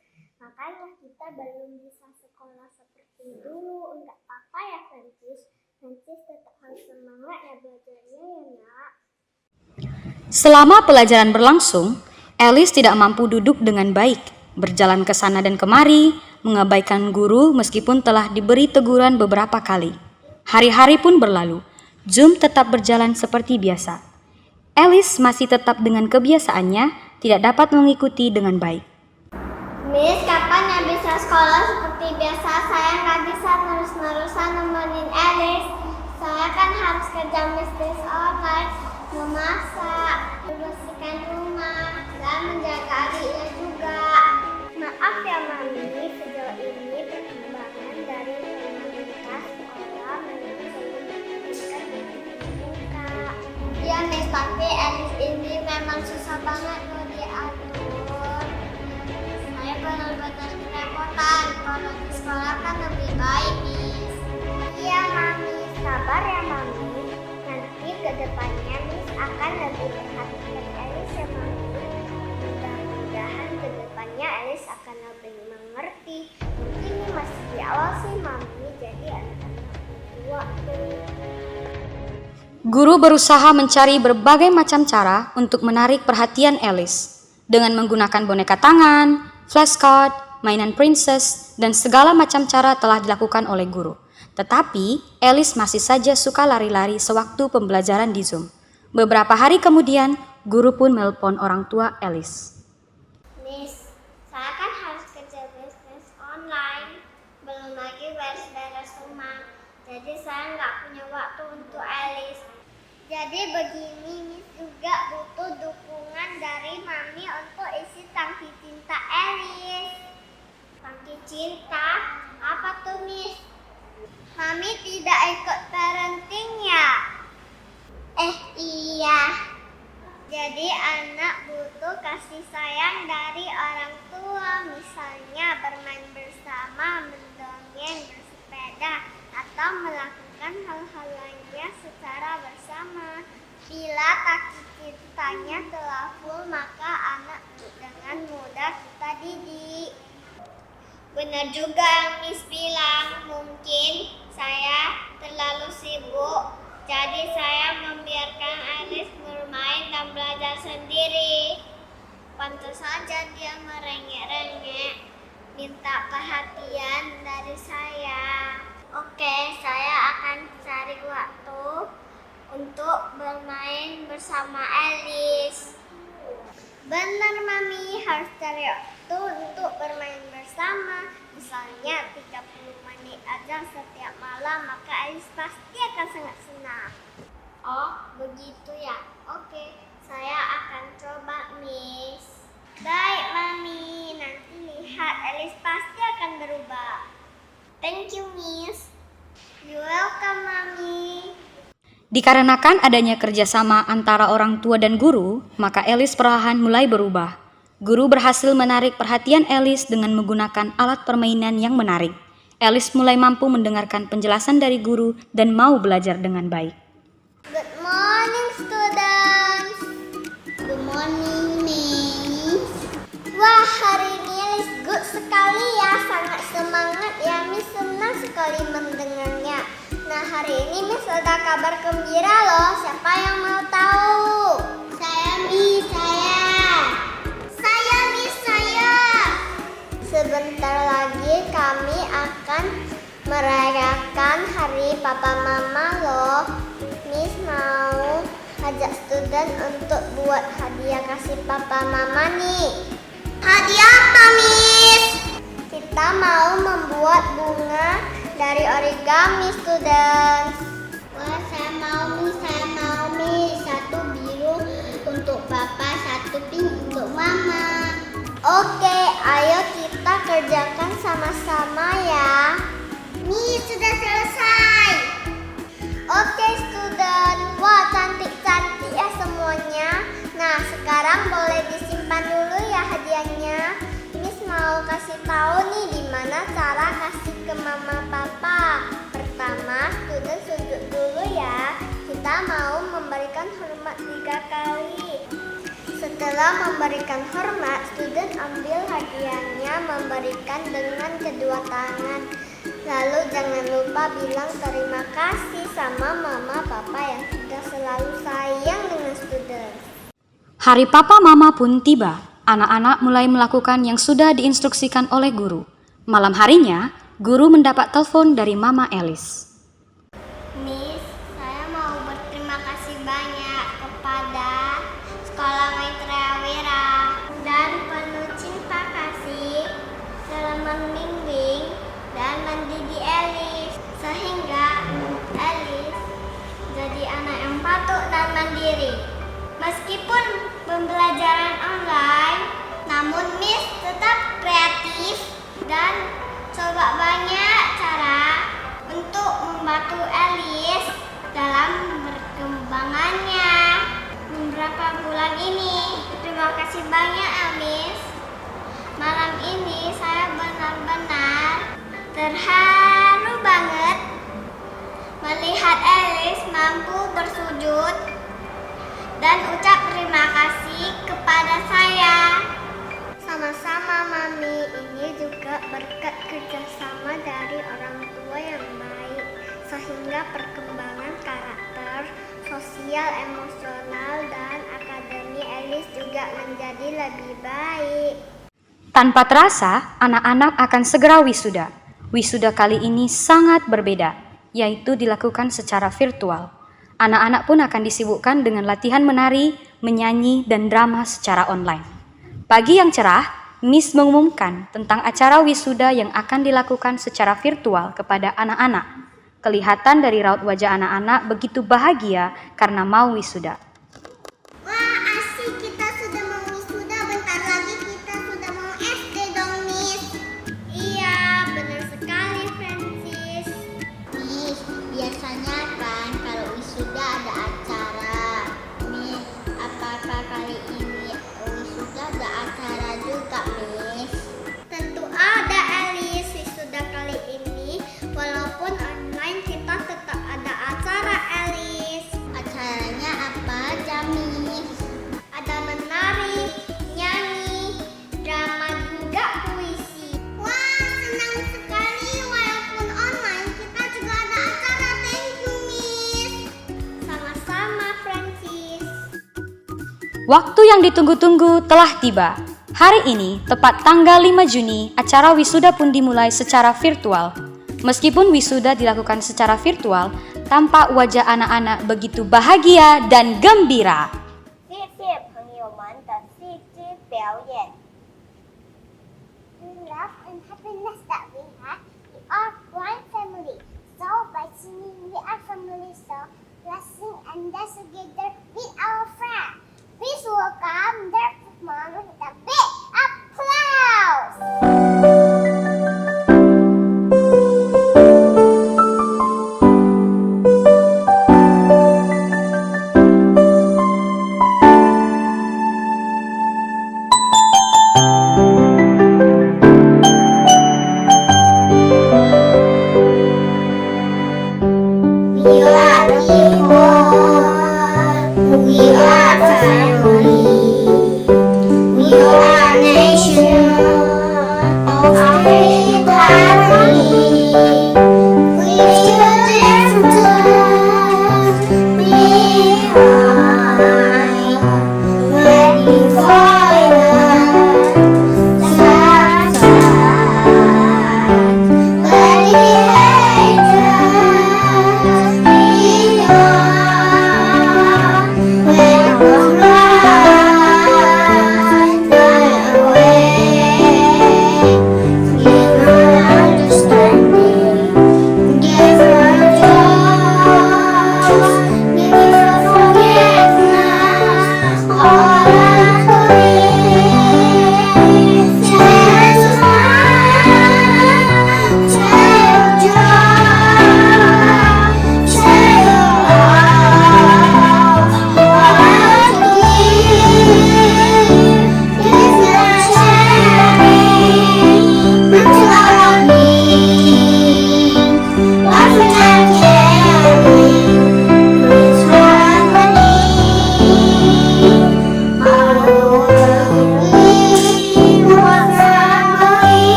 Makanya kita belum bisa sekolah seperti dulu. Enggak apa-apa ya, Francis. Francis tetap harus semangat ya belajarnya ya, Nak. Selama pelajaran berlangsung, Alice tidak mampu duduk dengan baik, berjalan ke sana dan kemari, mengabaikan guru meskipun telah diberi teguran beberapa kali. Hari-hari pun berlalu, Zoom tetap berjalan seperti biasa. Alice masih tetap dengan kebiasaannya, tidak dapat mengikuti dengan baik. Miss, kapan ya bisa sekolah seperti biasa? Saya nggak bisa terus-terusan nemenin Alice. Saya kan harus kerja bisnis online, memasak, membersihkan rumah, dan menjaga adiknya juga. Maaf ya Mami, sejauh ini perkembangan dari komunitas sekolah memang belum menunjukkan buka. Ya Miss, tapi Alice ini memang susah banget loh diatur. Saya benar-benar kerepotan. Kalau di sekolah kan lebih baik, Miss. Iya Mami, sabar ya Mami. Nanti ke depannya Miss akan lebih perhatikan Alice ya Mami. Mudah-mudahan ke depannya Alice akan lebih mengerti Guru berusaha mencari berbagai macam cara untuk menarik perhatian Alice dengan menggunakan boneka tangan, flashcard, mainan princess, dan segala macam cara telah dilakukan oleh guru. Tetapi Alice masih saja suka lari-lari sewaktu pembelajaran di Zoom. Beberapa hari kemudian, guru pun melpon orang tua Alice. Miss, saya kan harus kerja bisnis online, belum lagi beres-beres rumah. Jadi saya nggak punya waktu untuk Alice. Jadi begini, Miss juga butuh dukungan dari Mami untuk isi tangki cinta Alice. Tangki cinta? Apa tuh, Miss? Mami tidak ikut parenting ya? Iya. Jadi anak butuh kasih sayang dari orang tua, misalnya bermain bersama, mendongeng, bersepeda, atau melakukan hal-hal lainnya secara bersama. Bila tangki cintanya telah full, maka anak dengan mudah kita didik. Benar juga yang Miss bilang, mungkin saya terlalu sibuk, jadi saya membiarkan Alice bermain dan belajar sendiri. Pantas saja dia merengek-rengek, minta perhatian dari saya. Oke, saya akan cari waktu untuk bermain bersama Alice. Benar, Mami, harus cari waktu untuk bermain bersama. Misalnya 30 menit aja setiap malam, maka Alice pasti akan sangat senang. Oh, begitu ya? Oke, saya akan coba, Miss. Baik, Mami. Nanti lihat, Alice pasti akan berubah. Thank you, Miss. You're welcome, Mami. Dikarenakan adanya kerjasama antara orang tua dan guru, maka Alice perlahan mulai berubah. Guru berhasil menarik perhatian Alice dengan menggunakan alat permainan yang menarik. Alice mulai mampu mendengarkan penjelasan dari guru dan mau belajar dengan baik. Good morning, students. Good morning, Miss. Wah, hari ini Alice good sekali ya. Sangat semangat ya, Miss. Senang sekali mendengarnya. Nah, hari ini Miss ada kabar gembira loh. Siapa yang mau tahu? Saya, Miss. Saya, Miss. Sebentar lagi kami akan merayakan hari Papa Mama loh. Miss mau ajak student untuk buat hadiah kasih Papa Mama nih. Hadiah apa, Miss? Kita mau membuat bunga dari origami, students. Wah, saya mau, Miss. Satu biru untuk Papa, satu pink untuk Mama. Oke, ayo kita kerjakan sama-sama ya. Miss, sudah selesai. Oke, student. Wah, cantik-cantik ya semuanya. Nah, sekarang boleh disimpan dulu ya hadiahnya. Miss mau kasih tahu nih gimana cara kasih ke Mama Papa. Pertama, student sujud dulu ya. Kita mau memberikan hormat 3 kali. Setelah memberikan hormat, student ambil hadiahnya, memberikan dengan kedua tangan. Lalu jangan lupa bilang terima kasih sama Mama Papa yang sudah selalu sayang dengan student. Hari Papa Mama pun tiba. Anak-anak mulai melakukan yang sudah diinstruksikan oleh guru. Malam harinya, guru mendapat telepon dari Mama Alice. Miss, saya mau berterima kasih banyak kepada Sekolah Maitreya Wira dan penuh cinta kasih dalam membimbing dan mendidik Alice sehingga Alice jadi anak yang patuh dan mandiri. Meskipun pembelajaran online, namun Miss tetap kreatif dan coba banyak cara untuk membantu Alice dalam perkembangannya beberapa bulan ini. Terima kasih banyak ya, Miss. Malam ini saya benar-benar terharu banget melihat Alice mampu bersujud dan ucap terima kasih kepada saya. Sama-sama, Mami. Ini juga berkat kerjasama dari orang tua yang baik, sehingga perkembangan karakter, sosial, emosional, dan akademi Elis juga menjadi lebih baik. Tanpa terasa, anak-anak akan segera wisuda. Wisuda kali ini sangat berbeda, yaitu dilakukan secara virtual. Anak-anak pun akan disibukkan dengan latihan menari, menyanyi, dan drama secara online. Pagi yang cerah, Miss mengumumkan tentang acara wisuda yang akan dilakukan secara virtual kepada anak-anak. Kelihatan dari raut wajah anak-anak begitu bahagia karena mau wisuda. Wah, asik, kita sudah mau wisuda. Bentar lagi kita sudah mau SD dong, Miss. Iya, benar sekali, Francis. Miss, biasanya kan kalau wisuda ada acara. Miss, apakah kali ini wisuda ada acara juga, Miss? Tentu ada, Elis. Wisuda kali ini, walaupun online, kita tetap ada acara, Elis. Acaranya apa aja, Miss? Ada menari, nyanyi, drama, juga puisi. Wah, senang sekali. Walaupun online, kita juga ada acara. Thank you, Miss. Sama-sama, Francis. Waktu yang ditunggu-tunggu telah tiba. Hari ini, tepat tanggal 5 Juni, acara wisuda pun dimulai secara virtual. Meskipun wisuda dilakukan secara virtual, tampak wajah anak-anak begitu bahagia dan gembira. 谢谢朋友们的戏剧表演。 The love and happiness that we have, we are one family. So by singing we are family, so let's sing and dance together with our friends. Please welcome their mom with a big applause. We are people, we are family, we are nation of great harmony. We children behind, ready for the sunshine, ready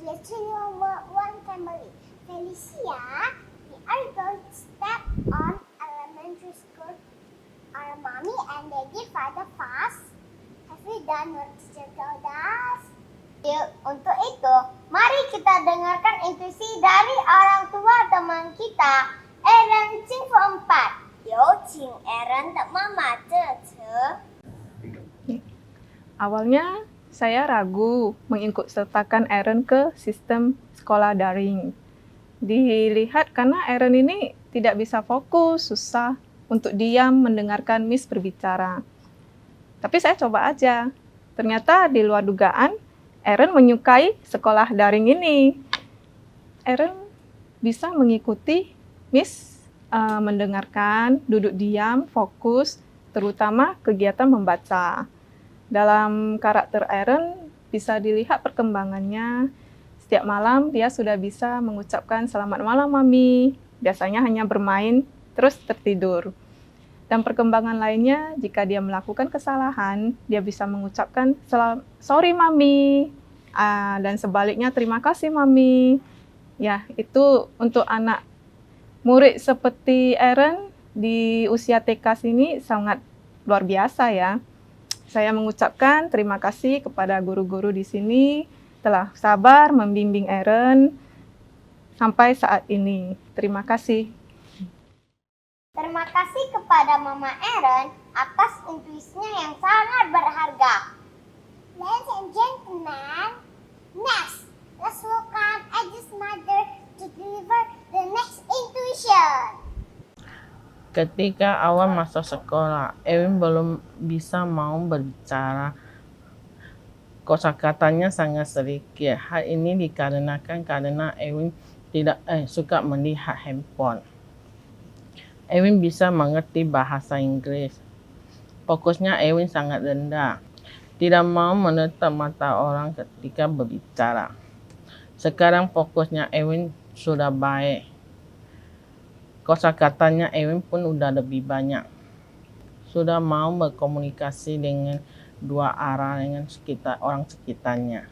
Dear children, one family. Felicia, we are going to step on elementary school. Our mommy and daddy father fast. Have we done what teacher told us? Untuk itu, mari kita dengarkan intuisi dari orang tua teman kita, Aaron Cing 4. 有请 Aaron 的妈妈这次。 Awalnya saya ragu mengikut sertakan Aaron ke sistem sekolah daring. Dilihat karena Aaron ini tidak bisa fokus, susah untuk diam mendengarkan Miss berbicara. Tapi saya coba aja. Ternyata di luar dugaan, Aaron menyukai sekolah daring ini. Aaron bisa mengikuti Miss mendengarkan, duduk diam, fokus, terutama kegiatan membaca. Dalam karakter Aaron bisa dilihat perkembangannya. Setiap malam dia sudah bisa mengucapkan selamat malam mami. Biasanya hanya bermain terus tertidur. Dan perkembangan lainnya, jika dia melakukan kesalahan, dia bisa mengucapkan sorry mami. Dan sebaliknya terima kasih mami. Ya, itu untuk anak murid seperti Aaron di usia TK sini sangat luar biasa ya. Saya mengucapkan terima kasih kepada guru-guru di sini telah sabar membimbing Aaron sampai saat ini. Terima kasih. Terima kasih kepada Mama Aaron atas intuisinya yang sangat berharga. Ladies and gentlemen, next, let's welcome Edith's mother to deliver the next intuition. Ketika awal masuk sekolah, Ewin belum bisa mau berbicara. Kosakatanya sangat sedikit. Hal ini dikarenakan karena Ewin tidak suka melihat handphone. Ewin bisa mengerti bahasa Inggris. Fokusnya Ewin sangat rendah. Tidak mau menatap mata orang ketika berbicara. Sekarang fokusnya Ewin sudah baik. Kosakatanya Ewin pun udah lebih banyak. Sudah mau berkomunikasi dengan dua arah dengan orang sekitarnya.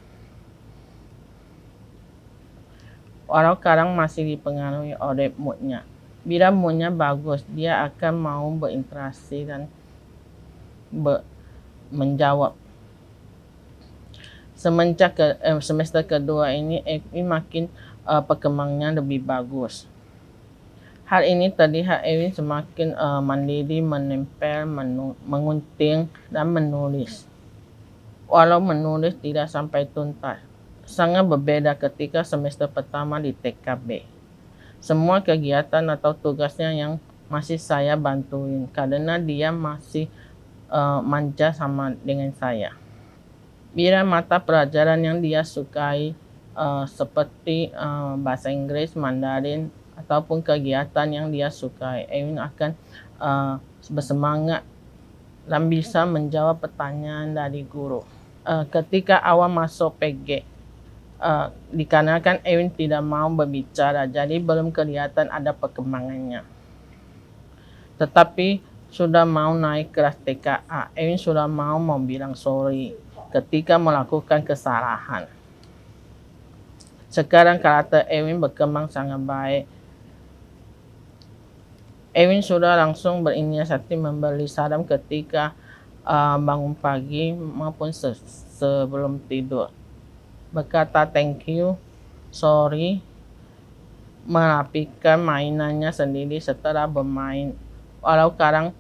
Walau kadang masih dipengaruhi oleh moodnya. Bila moodnya bagus, dia akan mau berinteraksi dan menjawab. Semenjak semester kedua ini, Ewin makin perkembangannya lebih bagus. Hal ini terlihat Ewin semakin mandiri, menempel, mengunting, dan menulis. Walau menulis tidak sampai tuntas, sangat berbeda ketika semester pertama di TKB. Semua kegiatan atau tugasnya yang masih saya bantuin, karena dia masih manja sama dengan saya. Bila mata pelajaran yang dia sukai, seperti bahasa Inggris, Mandarin, ataupun kegiatan yang dia sukai, Ewin akan bersemangat dan bisa menjawab pertanyaan dari guru. Ketika awal masuk PG, dikarenakan Ewin tidak mau berbicara, jadi belum kelihatan ada perkembangannya. Tetapi sudah mau naik kelas TKA, Ewin sudah mau bilang sorry ketika melakukan kesalahan. Sekarang karakter Ewin berkembang sangat baik. Ewin sudah langsung berinisiatif memberi salam ketika bangun pagi maupun sebelum tidur. Berkata thank you, sorry, merapikan mainannya sendiri setelah bermain. Walau kadang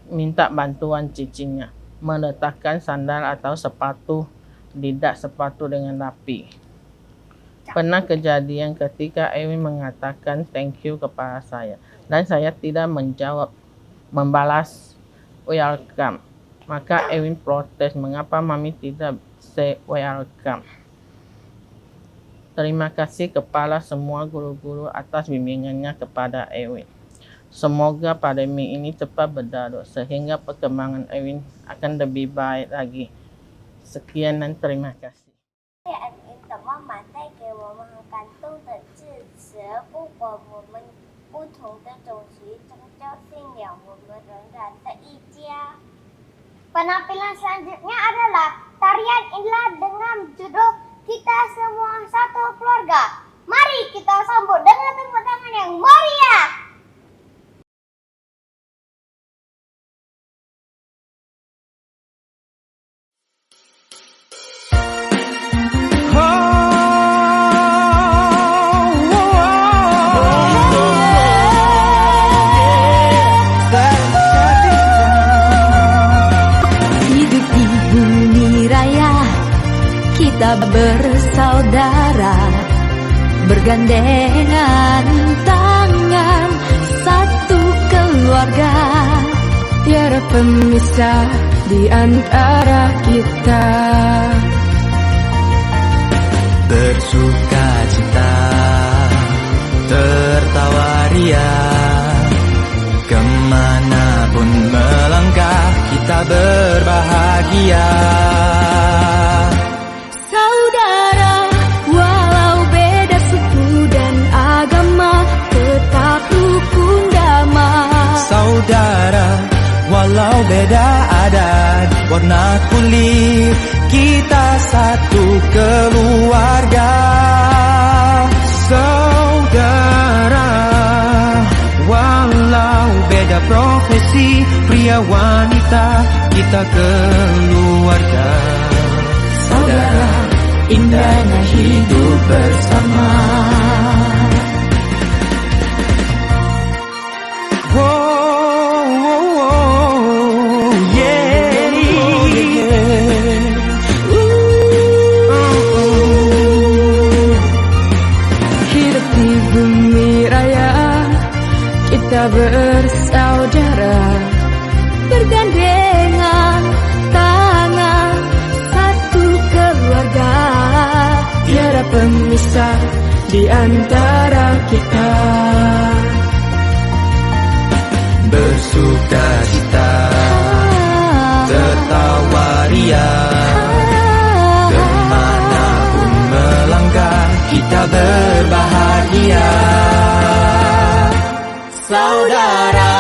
minta bantuan cicinya, meletakkan sandal atau sepatu di dak sepatu dengan rapi. Pernah kejadian ketika Ewin mengatakan thank you kepada saya. Dan saya tidak membalas welcome. Maka Ewin protes, mengapa mami tidak say welcome. Terima kasih kepada semua guru-guru atas bimbingannya kepada Ewin. Semoga pandemi ini cepat berlalu sehingga perkembangan Ewin akan lebih baik lagi. Sekian dan terima kasih. 的妈妈带给我们感动的致辞，不管我们不同的种族、宗教信仰，我们仍然的一家。 Penampilan selanjutnya adalah tarian Inla dengan judul kita semua satu keluarga. Mari kita sambut dengan tepuk tangan yang meriah. Hidup di bumi raya, kita bersaudara, bergandengan tangan, satu keluarga. Tiada pemisah di antara kita. Bersuka cita, tertawa ria, kemanapun melangkah kita berbahagia. Saudara, walau beda suku dan agama, tetap rukun damai. Saudara, walau beda adat, warna kulit, kita satu keluarga. Saudara, walau beda profesi, pria wanita, kita keluarga. Saudara, indahnya hidup bersama. Hidup di bumi raya, kita bersaudara, bergandengan tangan, satu keluarga. Tiada pemisah di antara kita. Bersuka cita, tertawa ria, kemanapun melangkah kita berbahagia. Saudara,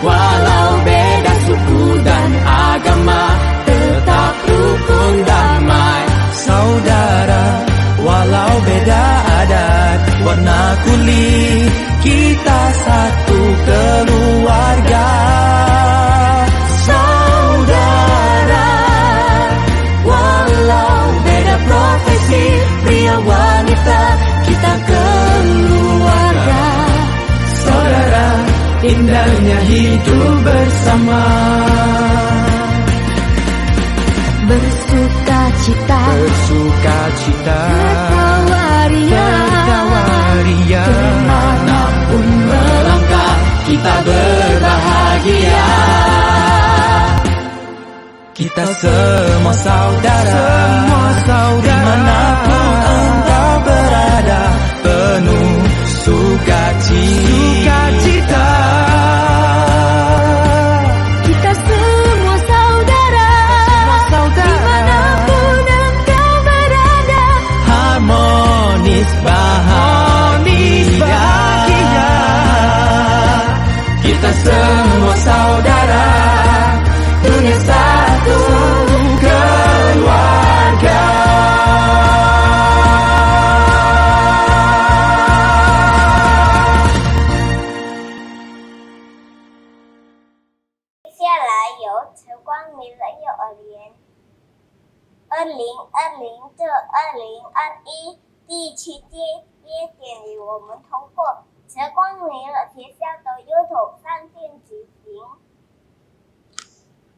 walau beda suku dan agama, tetap rukun damai. Saudara, walau beda adat, warna kulit, kita satu keluarga. Saudara, walau beda profesi, pria wanita, kita keluarga. Saudara, indahnya hidup bersama. Bersuka cita, tertawa ria, kemanapun melangkah kita berbahagia. Kita semua saudara, dimanapun engkau berada, penuh sukacita. kita semua saudara, dimanapun engkau berada, Harmonis bahagia. Kita semua saudara, dunia satu keluarga.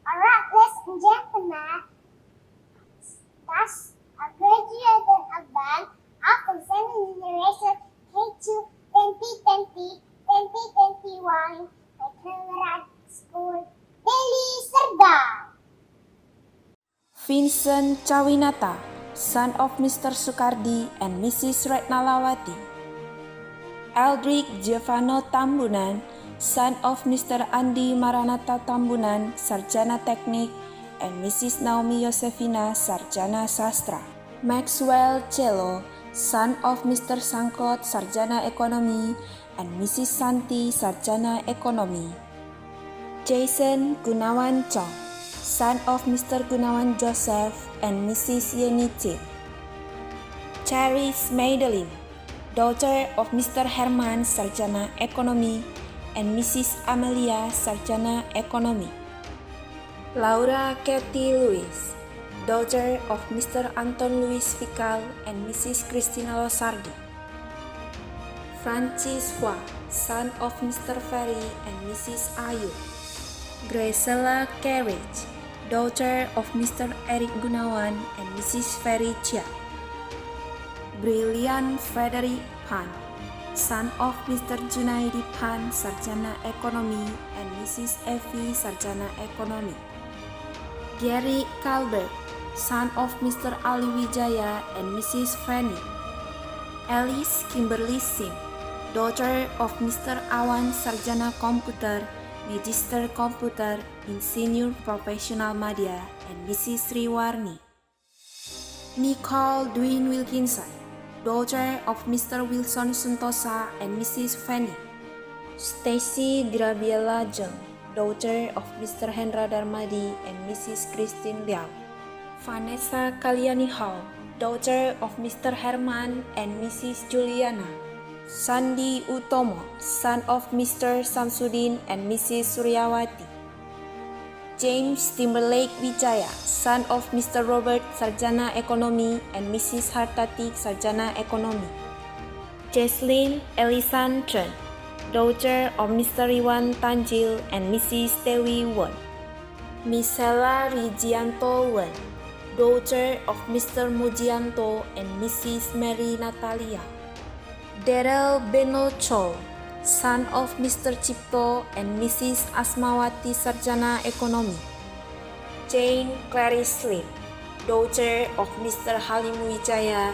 Alright, ladies and gentlemen, that's a graduated event of the second generation K2 2020-2021 Maitreya School, Deli Serdang. Vincent Chawinata, son of Mr. Sukardi and Mrs. Retnalawati. Eldrick Giovanno Tambunan, son of Mr. Andi Maranatha Tambunan, Sarjana Teknik, and Mrs. Naomi Yosefina, Sarjana Sastra. Maxwell Cello, son of Mr. Sangkot, Sarjana Ekonomi, and Mrs. Santi, Sarjana Ekonomi. Jason Gunawan Chong, son of Mr. Gunawan Joseph and Mrs. Yeni Chip. Charis Madeline, daughter of Mr. Herman, Sarjana Ekonomi, and Mrs. Amelia, Sarjana Ekonomi. Laura Kathy Lewis, daughter of Mr. Anton Louis Fikal and Mrs. Christina Losardi. Francis Hua, son of Mr. Ferry and Mrs. Ayu. Graciela Carriage, daughter of Mr. Eric Gunawan and Mrs. Ferry Chia. Brilliant Frederick Pan, son of Mr. Junaidi Pan, Sarjana Ekonomi, and Mrs. Effie, Sarjana Ekonomi. Gary Calbert, son of Mr. Ali Wijaya and Mrs. Fanny. Alice Kimberly Sim, daughter of Mr. Awan, Sarjana Komputer, Magister Komputer in Senior Professional Madya, and Mrs. Sriwarni. Nicole Dwayne Wilkinson, daughter of Mr. Wilson Suntosa and Mrs. Fanny. Stacy Grabiela Jung, daughter of Mr. Hendra Darmadi and Mrs. Christine Liao. Vanessa Kaliani Hall, daughter of Mr. Herman and Mrs. Juliana. Sandi Utomo, son of Mr. Samsudin and Mrs. Suryawati. James Timberlake Wijaya, son of Mr. Robert, Sarjana Ekonomi, and Mrs. Hartati, Sarjana Ekonomi. Jesslyn Elisan Tran, daughter of Mr. Iwan Tanjil and Mrs. Dewi Won. Misela Rigianto Wen, daughter of Mr. Mujianto and Mrs. Mary Natalia. Daryl Beno Chol, son of Mr. Cipto and Mrs. Asmawati, Sarjana Ekonomi. Jane Clarice Lim, daughter of Mr. Halim Wijaya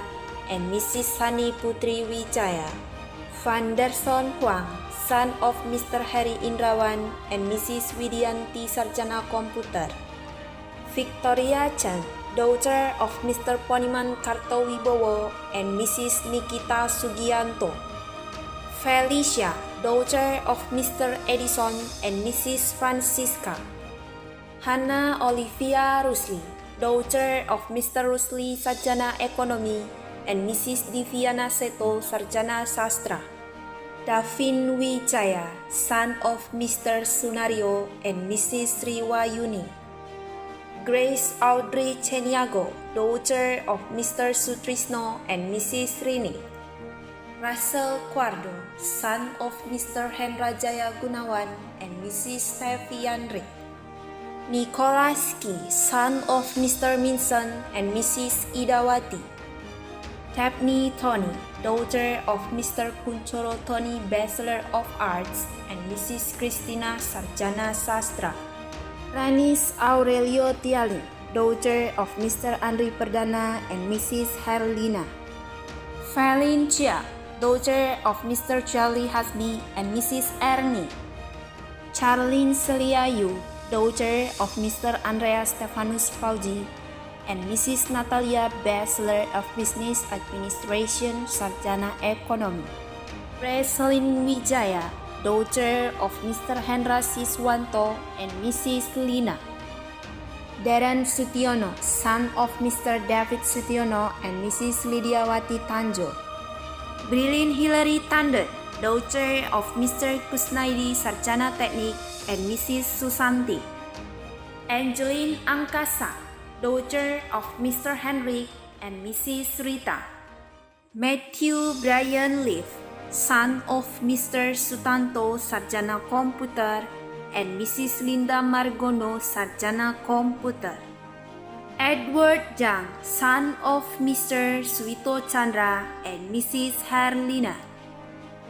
and Mrs. Sani Putri Wijaya. Vanderson Huang, son of Mr. Harry Indrawan and Mrs. Widianti, Sarjana Komputer. Victoria Chan, daughter of Mr. Poniman Kartowibowo and Mrs. Nikita Sugianto. Felicia, daughter of Mr. Edison and Mrs. Francisca. Hannah Olivia Rusli, daughter of Mr. Rusli, Sarjana Ekonomi, and Mrs. Diviana Seto, Sarjana Sastra. Davin Wijaya, son of Mr. Sunario and Mrs. Sriwayuni. Grace Audrey Cheniago, daughter of Mr. Sutrisno and Mrs. Rini. Russell Quardo, son of Mr. Hendra Jaya Gunawan and Mrs. Stevianri. Nicholas Ki, son of Mr. Minson and Mrs. Idawati. Tapni Tony, daughter of Mr. Kunchoro Tony, Bachelor of Arts, and Mrs. Christina, Sarjana Sastra. Ranis Aurelio Tiali, daughter of Mr. Andri Perdana and Mrs. Herlina. Falin Chia, daughter of Mr. Charlie Hasbi and Mrs. Ernie. Charlene Seliayu, daughter of Mr. Andreas Stefanus Fauji and Mrs. Natalia, Bachelor of Business Administration, Sarjana Ekonomi. Reselin Wijaya, daughter of Mr. Hendra Siswanto and Mrs. Lina. Darren Sutiono, son of Mr. David Sutiono and Mrs. Lidiawati Tanjo. Brilin Hilary Tanden, daughter of Mr. Kusnaidi, Sarjana Teknik, and Mrs. Susanti. Angeline Angkasa, daughter of Mr. Henry and Mrs. Rita. Matthew Brian Leaf, son of Mr. Sutanto, Sarjana Komputer, and Mrs. Linda Margono, Sarjana Komputer. Edward Jang, son of Mr. Suito Chandra and Mrs. Herlina.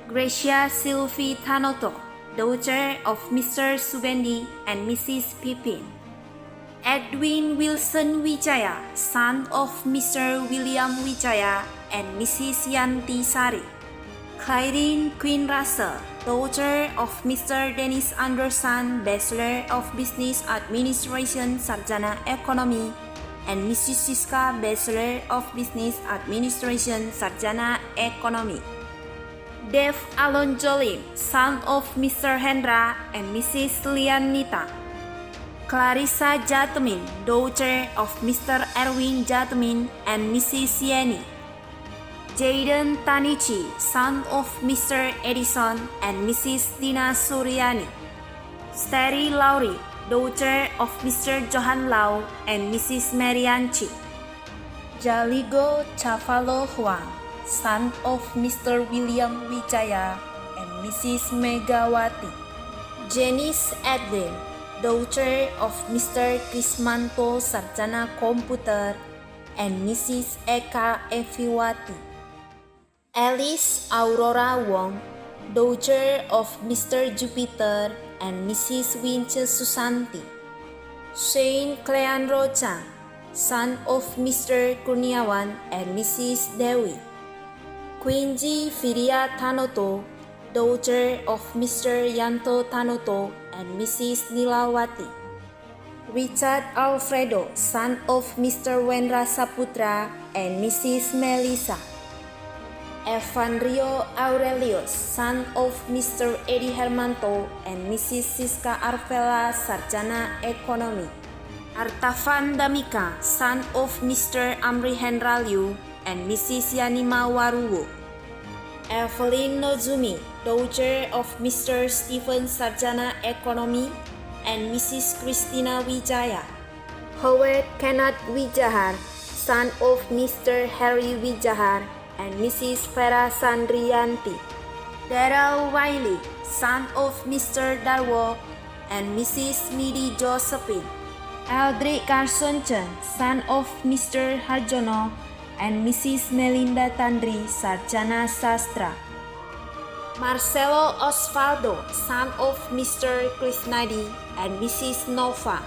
Gracia Sylvie Tanoto, daughter of Mr. Subendi and Mrs. Pipin. Edwin Wilson Wijaya, son of Mr. William Wijaya and Mrs. Yanti Sari. Claudine Queen Russell, daughter of Mr. Dennis Anderson, Bachelor of Business Administration, Sarjana Ekonomi, and Mrs. Siska, Bachelor of Business Administration, Sarjana Ekonomi. Dave Alon Jolim, son of Mr. Hendra and Mrs. Lianita. Clarissa Jatmin, daughter of Mr. Erwin Jatmin and Mrs. Yeni. Jaden Tanichi, son of Mr. Edison and Mrs. Dina Suryani. Steri Lauri, daughter of Mr. Johan Lau and Mrs. Marianchi. Jaligo Chavalo Huang, son of Mr. William Wijaya and Mrs. Megawati. Janice Edlin, daughter of Mr. Krismanto Sarjana Komputer and Mrs. Eka Eviwati. Alice Aurora Wong, daughter of Mr. Jupiter and Mrs. Winche Susanti. Shane Cleandro Chang, son of Mr. Kurniawan and Mrs. Dewi. Quincy Firia Tanoto, daughter of Mr. Yanto Tanoto and Mrs. Nilawati. Richard Alfredo, son of Mr. Wendra Saputra and Mrs. Melissa. Evan Rio Aurelius, son of Mr. Eddie Hermanto and Mrs. Siska Arvela Sarjana Ekonomi. Artavan Damika, son of Mr. Amri Hendraliu and Mrs. Yanima Waruwo. Evelyn Nozumi, daughter of Mr. Stephen Sarjana Ekonomi and Mrs. Christina Wijaya. Howard Kenneth Wijahar, son of Mr. Harry Wijahar and Mrs. Vera Sandrianti. Daryl Wiley, son of Mr. Darwo and Mrs. Midi Josephine. Eldrick Carson Chen, son of Mr. Harjono and Mrs. Melinda Tandri Sarjana Sastra. Marcelo Osvaldo, son of Mr. Krishnadi and Mrs. Nova.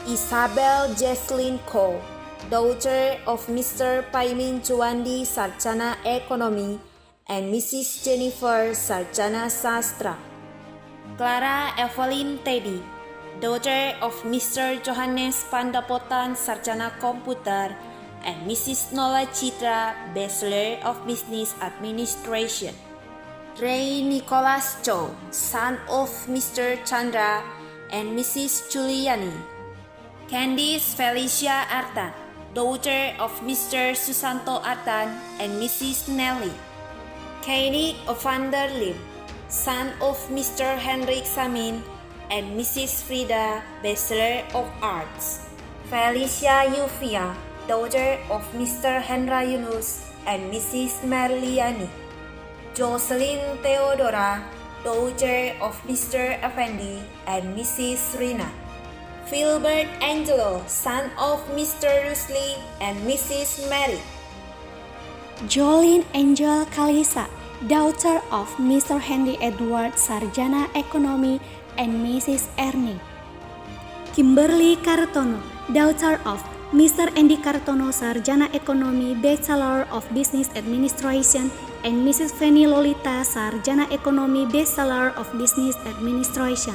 Isabel Jesslyn Cole, daughter of Mr. Paimin Juwandi Sarjana Ekonomi and Mrs. Jennifer Sarjana Sastra. Clara Evelyn Teddy, daughter of Mr. Johannes Pandapotan Sarjana Komputer and Mrs. Nola Citra, Bachelor of Business Administration. Ray Nicholas Chow, son of Mr. Chandra and Mrs. Juliani. Candice Felicia Artan, daughter of Mr. Susanto Artan and Mrs. Nelly. Kainik Evander Lim, son of Mr. Henrik Samin and Mrs. Frida, Bachelor of Arts. Felicia Yufia, daughter of Mr. Hendra Yunus and Mrs. Merliani. Jocelyn Theodora, daughter of Mr. Effendi and Mrs. Rina. Philbert Angelo, son of Mr. Rusli and Mrs. Mary. Jolene Angel Kalisa, daughter of Mr. Henry Edward Sarjana Ekonomi and Mrs. Ernie. Kimberly Kartono, daughter of Mr. Andy Kartono Sarjana Ekonomi, Bachelor of Business Administration and Mrs. Fanny Lolita Sarjana Ekonomi, Bachelor of Business Administration.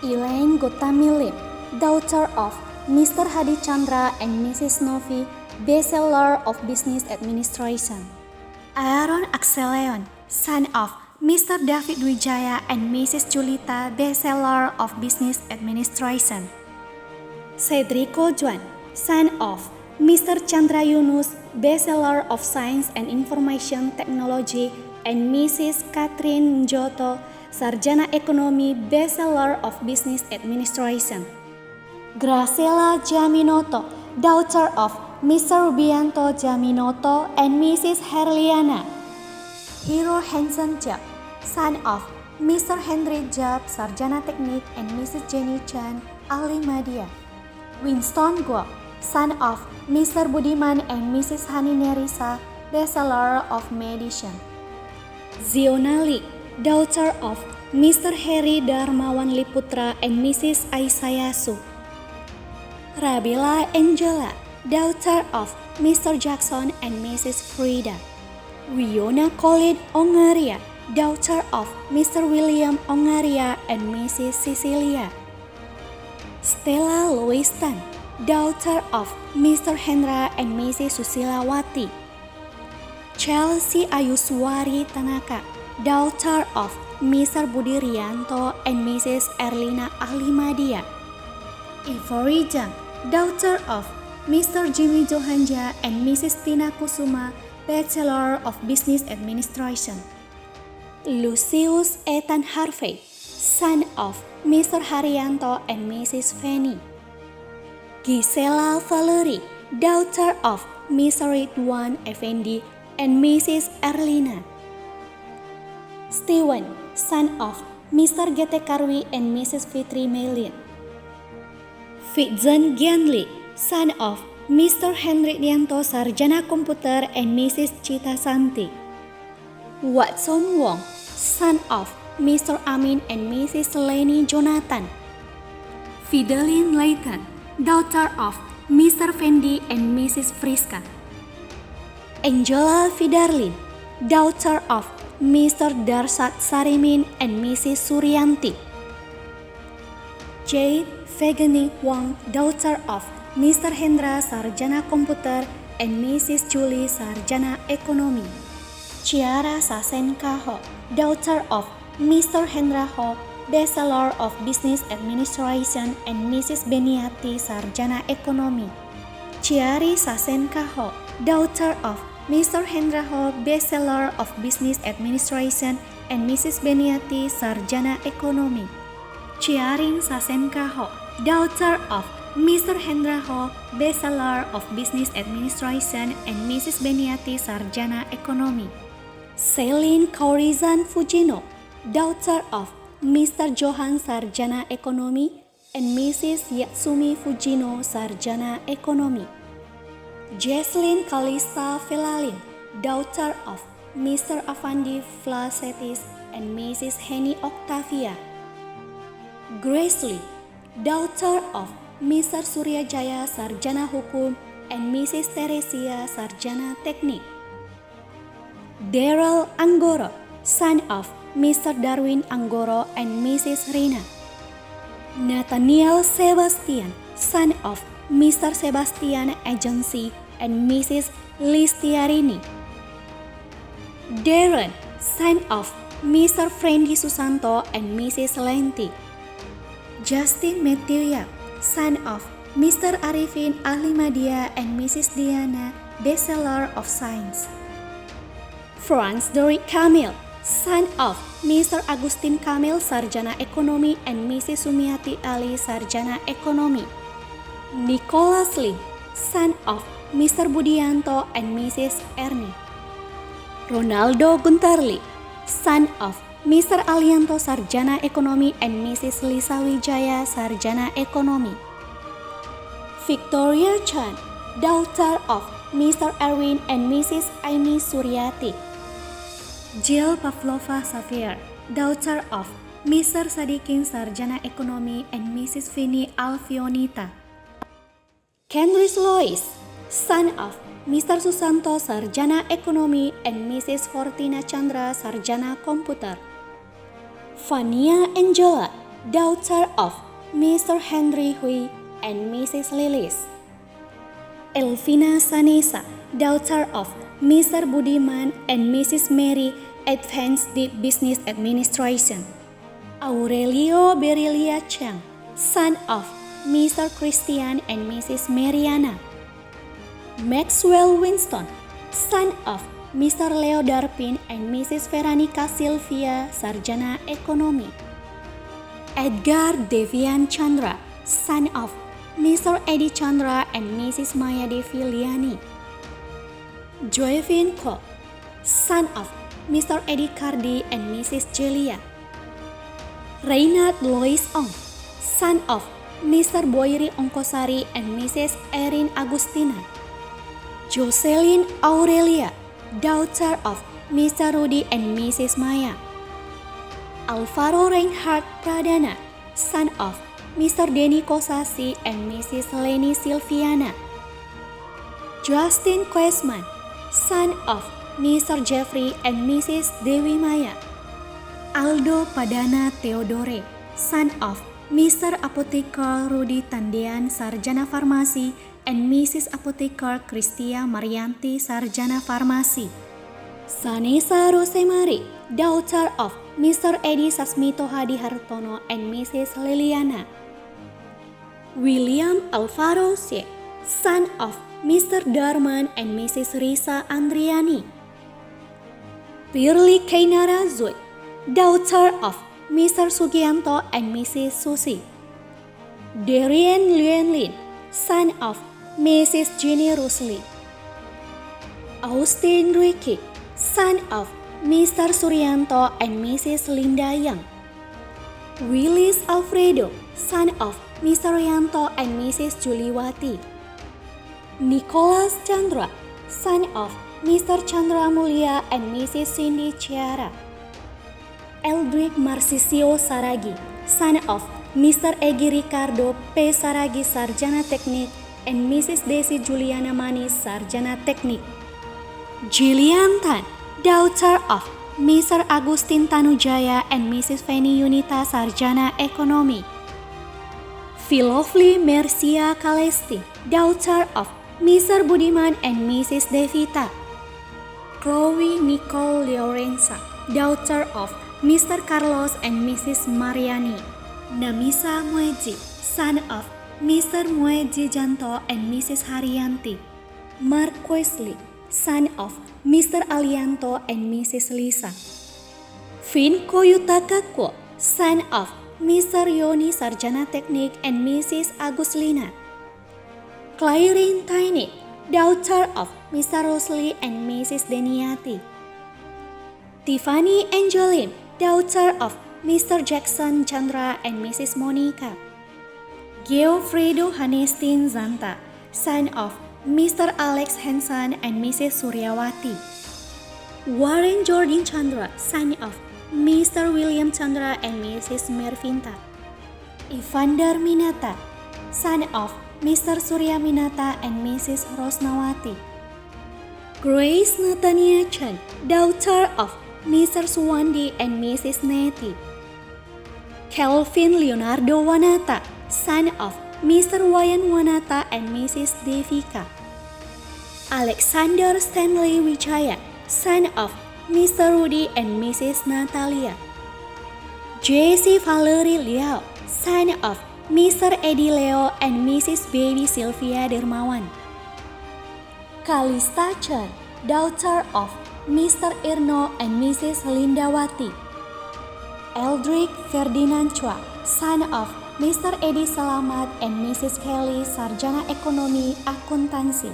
Elaine Gotami Lim, daughter of Mr. Hadi Chandra and Mrs. Novi, Bachelor of Business Administration. Aaron Axeleon, son of Mr. David Wijaya and Mrs. Julita, Bachelor of Business Administration. Cedrico Juan, son of Mr. Chandra Yunus, Bachelor of Science and Information Technology and Mrs. Catherine Njoto, Sarjana Ekonomi, Bachelor of Business Administration. Graciela Jaminoto, daughter of Mr. Rubianto Jaminoto and Mrs. Herliana. Hero Hansen Jab, son of Mr. Henry Jab, Sarjana Teknik and Mrs. Jenny Chan, Ahli Media. Winston Guo, son of Mr. Budiman and Mrs. Hani Nerisa, Bachelor of Medicine. Ziona Lee, daughter of Mr. Heri Darmawan Liputra and Mrs. Aisayasu. Rabila Angela, daughter of Mr. Jackson and Mrs. Frida. Wiona Colin Ongaria, daughter of Mr. William Ongaria and Mrs. Cecilia. Stella Loistan, daughter of Mr. Hendra and Mrs. Susilawati. Chelsea Ayuswari Tanaka, daughter of Mr. Budi Rianto and Mrs. Erlina Ahlimadia. Ivory Jang, daughter of Mr. Jimmy Johanja and Mrs. Tina Kusuma, Bachelor of Business Administration. Lucius Ethan Harvey, son of Mr. Haryanto and Mrs. Fanny. Gisela Valerie, daughter of Mr. Ridwan Effendi and Mrs. Erlina. Steven, son of Mr. Gete Karwi and Mrs. Fitri Melin. Fitzan Gianli, son of Mr. Henry Nianto Sarjana Komputer and Mrs. Cita Santi. Watson Wong, son of Mr. Amin and Mrs. Leni Jonathan. Fideline Layton, daughter of Mr. Fendi and Mrs. Friska. Angela Fidarlin, daughter of Mr. Darsat Sarimin and Mrs. Suryanti. Jade Vegani Wong, daughter of Mr. Hendra Sarjana Komputer and Mrs. Julie Sarjana Ekonomi. Ciara Sasenka Ho, daughter of Mr. Hendra Ho, Bachelor of Business Administration and Mrs. Beniati Sarjana Ekonomi. Ciari Sasenka Ho, daughter of Mr. Hendra Ho, Bachelor of Business Administration and Mrs. Beniati Sarjana Ekonomi. Ciaring Sasenka Ho, daughter of Mr. Hendra Ho, Bachelor of Business Administration and Mrs. Beniati Sarjana Ekonomi. Celine Kaurizan Fujino, daughter of Mr. Johan Sarjana Ekonomi and Mrs. Yatsumi Fujino Sarjana Ekonomi. Jesslyn Kalista Felalin, daughter of Mr. Avandi Flasetis and Mrs. Henny Octavia. Grace Lee, daughter of Mr. Surya Jaya Sarjana Hukum and Mrs. Teresia Sarjana Teknik. Daryl Anggoro, son of Mr. Darwin Anggoro and Mrs. Rina. Nathaniel Sebastian, son of Mr. Sebastian Agency and Mrs. Listiarini. Darren, son of Mr. Frendi Susanto and Mrs. Lenti. Justin Matthew Yap, son of Mr. Arifin Ahlimadia and Mrs. Diana, Bachelor of Science. Franz Doric Kamil, son of Mr. Agustin Kamil Sarjana Ekonomi and Mrs. Sumiati Ali Sarjana Ekonomi. Nicholas Lee, son of Mr. Budianto and Mrs. Ernie. Ronaldo Guntarli, son of Mr. Alianto Sarjana Ekonomi and Mrs. Lisa Wijaya Sarjana Ekonomi. Victoria Chan, daughter of Mr. Erwin and Mrs. Aimi Suryati. Jill Pavlova Xavier, daughter of Mr. Sadikin Sarjana Ekonomi and Mrs. Vini Alfionita. Kendris Lois, son of Mr. Susanto Sarjana Ekonomi and Mrs. Fortina Chandra Sarjana Komputer. Fania Angela, daughter of Mr. Henry Hui and Mrs. Lilis. Elvina Sanesa, daughter of Mr. Budiman and Mrs. Mary, Advanced Deep Business Administration. Aurelio Berilia Chang, son of Mr. Christian and Mrs. Mariana. Maxwell Winston, son of Mr. Leo Darpin and Mrs. Veronica Sylvia Sarjana Ekonomi. Edgar Devian Chandra, son of Mr. Eddie Chandra and Mrs. Maya Devi Liani. Joevin Ko, son of Mr. Eddie Cardi and Mrs. Jelia. Reynard Lois Ong, son of Mr. Boyri Ongkosari and Mrs. Erin Agustina. Jocelyn Aurelia, daughter of Mr. Rudy and Mrs. Maya. Alvaro Reinhardt Pradana, son of Mr. Denny Kosasi and Mrs. Leni Silviana. Justin Quesman, son of Mr. Jeffrey and Mrs. Dewi Maya. Aldo Padana Theodore, son of Mr. Apotheker Rudi Tandean Sarjana Farmasi and Mrs. Apotheker Kristia Marianti Sarjana Farmasi. Sanesa Rosemary, daughter of Mr. Edi Sasmito Hadi Hartono and Mrs. Liliana. William Alvaro Sie, son of Mr. Darman and Mrs. Risa Andriani. Pirli Kainara Zoe, daughter of Mr. Sugianto and Mrs. Susi. Darian Luen Lin, son of Mrs. Jenny Rusli. Austin Ricky, son of Mr. Suryanto and Mrs. Linda Young. Willis Alfredo, son of Mr. Yanto and Mrs. Juliwati. Nicholas Chandra, son of Mr. Chandra Mulia and Mrs. Cindy Ciara. Eldrick Marcisio Saragi, son of Mr. Egi Ricardo P. Saragi Sarjana Teknik and Mrs. Desi Juliana Manis Sarjana Teknik. Jillian Tan, daughter of Mr. Agustin Tanujaya and Mrs. Feni Yunita Sarjana Ekonomi. Philovely Mercia Kalesti, daughter of Mr. Budiman and Mrs. Devita. Chloe Nicole Lorenza, daughter of Mr. Carlos and Mrs. Mariani. Namisa Mueji, son of Mr. Mueji Janto and Mrs. Haryanti. Mark Wesley, son of Mr. Alianto and Mrs. Lisa. Finn Koyutakakwo, son of Mr. Yoni Sarjana Teknik and Mrs. Aguslina. Clairine Tiny, daughter of Mr. Rosli and Mrs. Deniati. Tiffany Angeline, daughter of Mr. Jackson Chandra and Mrs. Monica. Geofredo Hanestin Zanta, son of Mr. Alex Hansen and Mrs. Suryawati. Warren Jordan Chandra, son of Mr. William Chandra and Mrs. Mervinta. Evander Minata, son of Mr. Surya Minata and Mrs. Rosnawati. Grace Natania Chen, daughter of Mr. Suwandi and Mrs. Neti. Kelvin Leonardo Wanata, son of Mr. Wayan Wanata and Mrs. Devika. Alexander Stanley Wijaya, son of Mr. Rudy and Mrs. Natalia. Jessie Valerie Liao, son of Mr. Eddie Leo and Mrs. Baby Sylvia Dermawan. Kalista Chen, daughter of Mr. Irno and Mrs. Lindawati. Eldrick Ferdinand Chua, son of Mr. Edi Salamat and Mrs. Kelly Sarjana Ekonomi Akuntansi.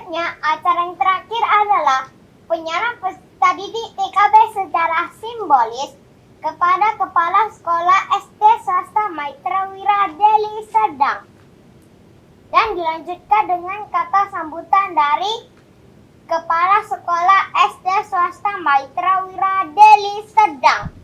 Selanjutnya, acara yang terakhir adalah penyerahan peserta didik TKB secara simbolis kepada Kepala Sekolah SD Swasta Maitreya Wira Deli Serdang. Dan dilanjutkan dengan kata sambutan dari Kepala Sekolah SD Swasta Maitreya Wira Deli Serdang.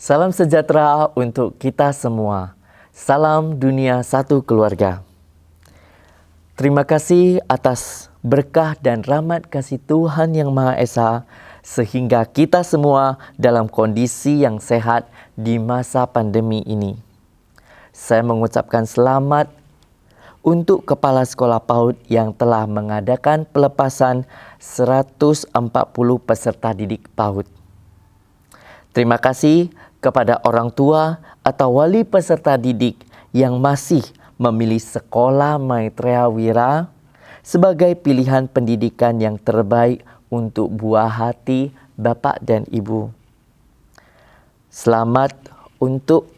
Salam sejahtera untuk kita semua. Salam dunia satu keluarga. Terima kasih atas berkah dan rahmat kasih Tuhan Yang Maha Esa sehingga kita semua dalam kondisi yang sehat di masa pandemi ini. Saya mengucapkan selamat untuk Kepala Sekolah PAUD yang telah mengadakan pelepasan 140 peserta didik PAUD. Terima kasih kepada orang tua atau wali peserta didik yang masih memilih Sekolah Maitreya Wira sebagai pilihan pendidikan yang terbaik untuk buah hati Bapak dan Ibu. Selamat untuk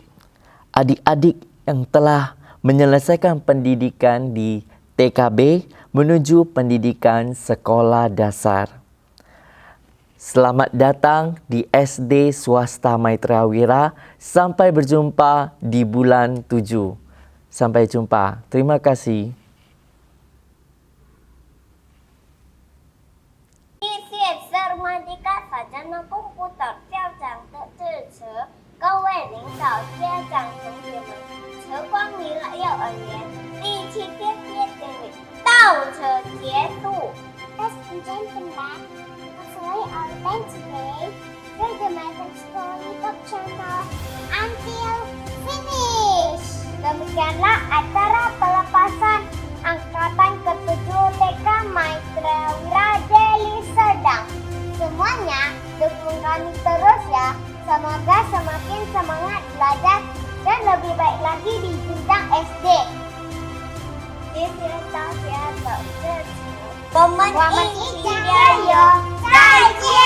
adik-adik yang telah menyelesaikan pendidikan di TKB menuju pendidikan sekolah dasar. Selamat datang di SD Swasta Maitreya Wira. Sampai berjumpa di bulan 7. Sampai jumpa. Terima kasih. 谢谢塞尔曼迪卡法站的公布的校长的支持，各位领导、家长、同学们，车光明了幼儿园第7天毕业典礼到此结束。 Ladies and gentlemen, hopefully our event today through the Maitreya School YouTube channel until finish. Demikianlah acara pelepasan angkatan ke-7 TK Maitreya Wira Deli Serdang. Semuanya dukung kami terus ya. Semoga semakin semangat belajar dan lebih baik lagi di jenjang SD. 谢谢大家的支持，我们一起加油！再见。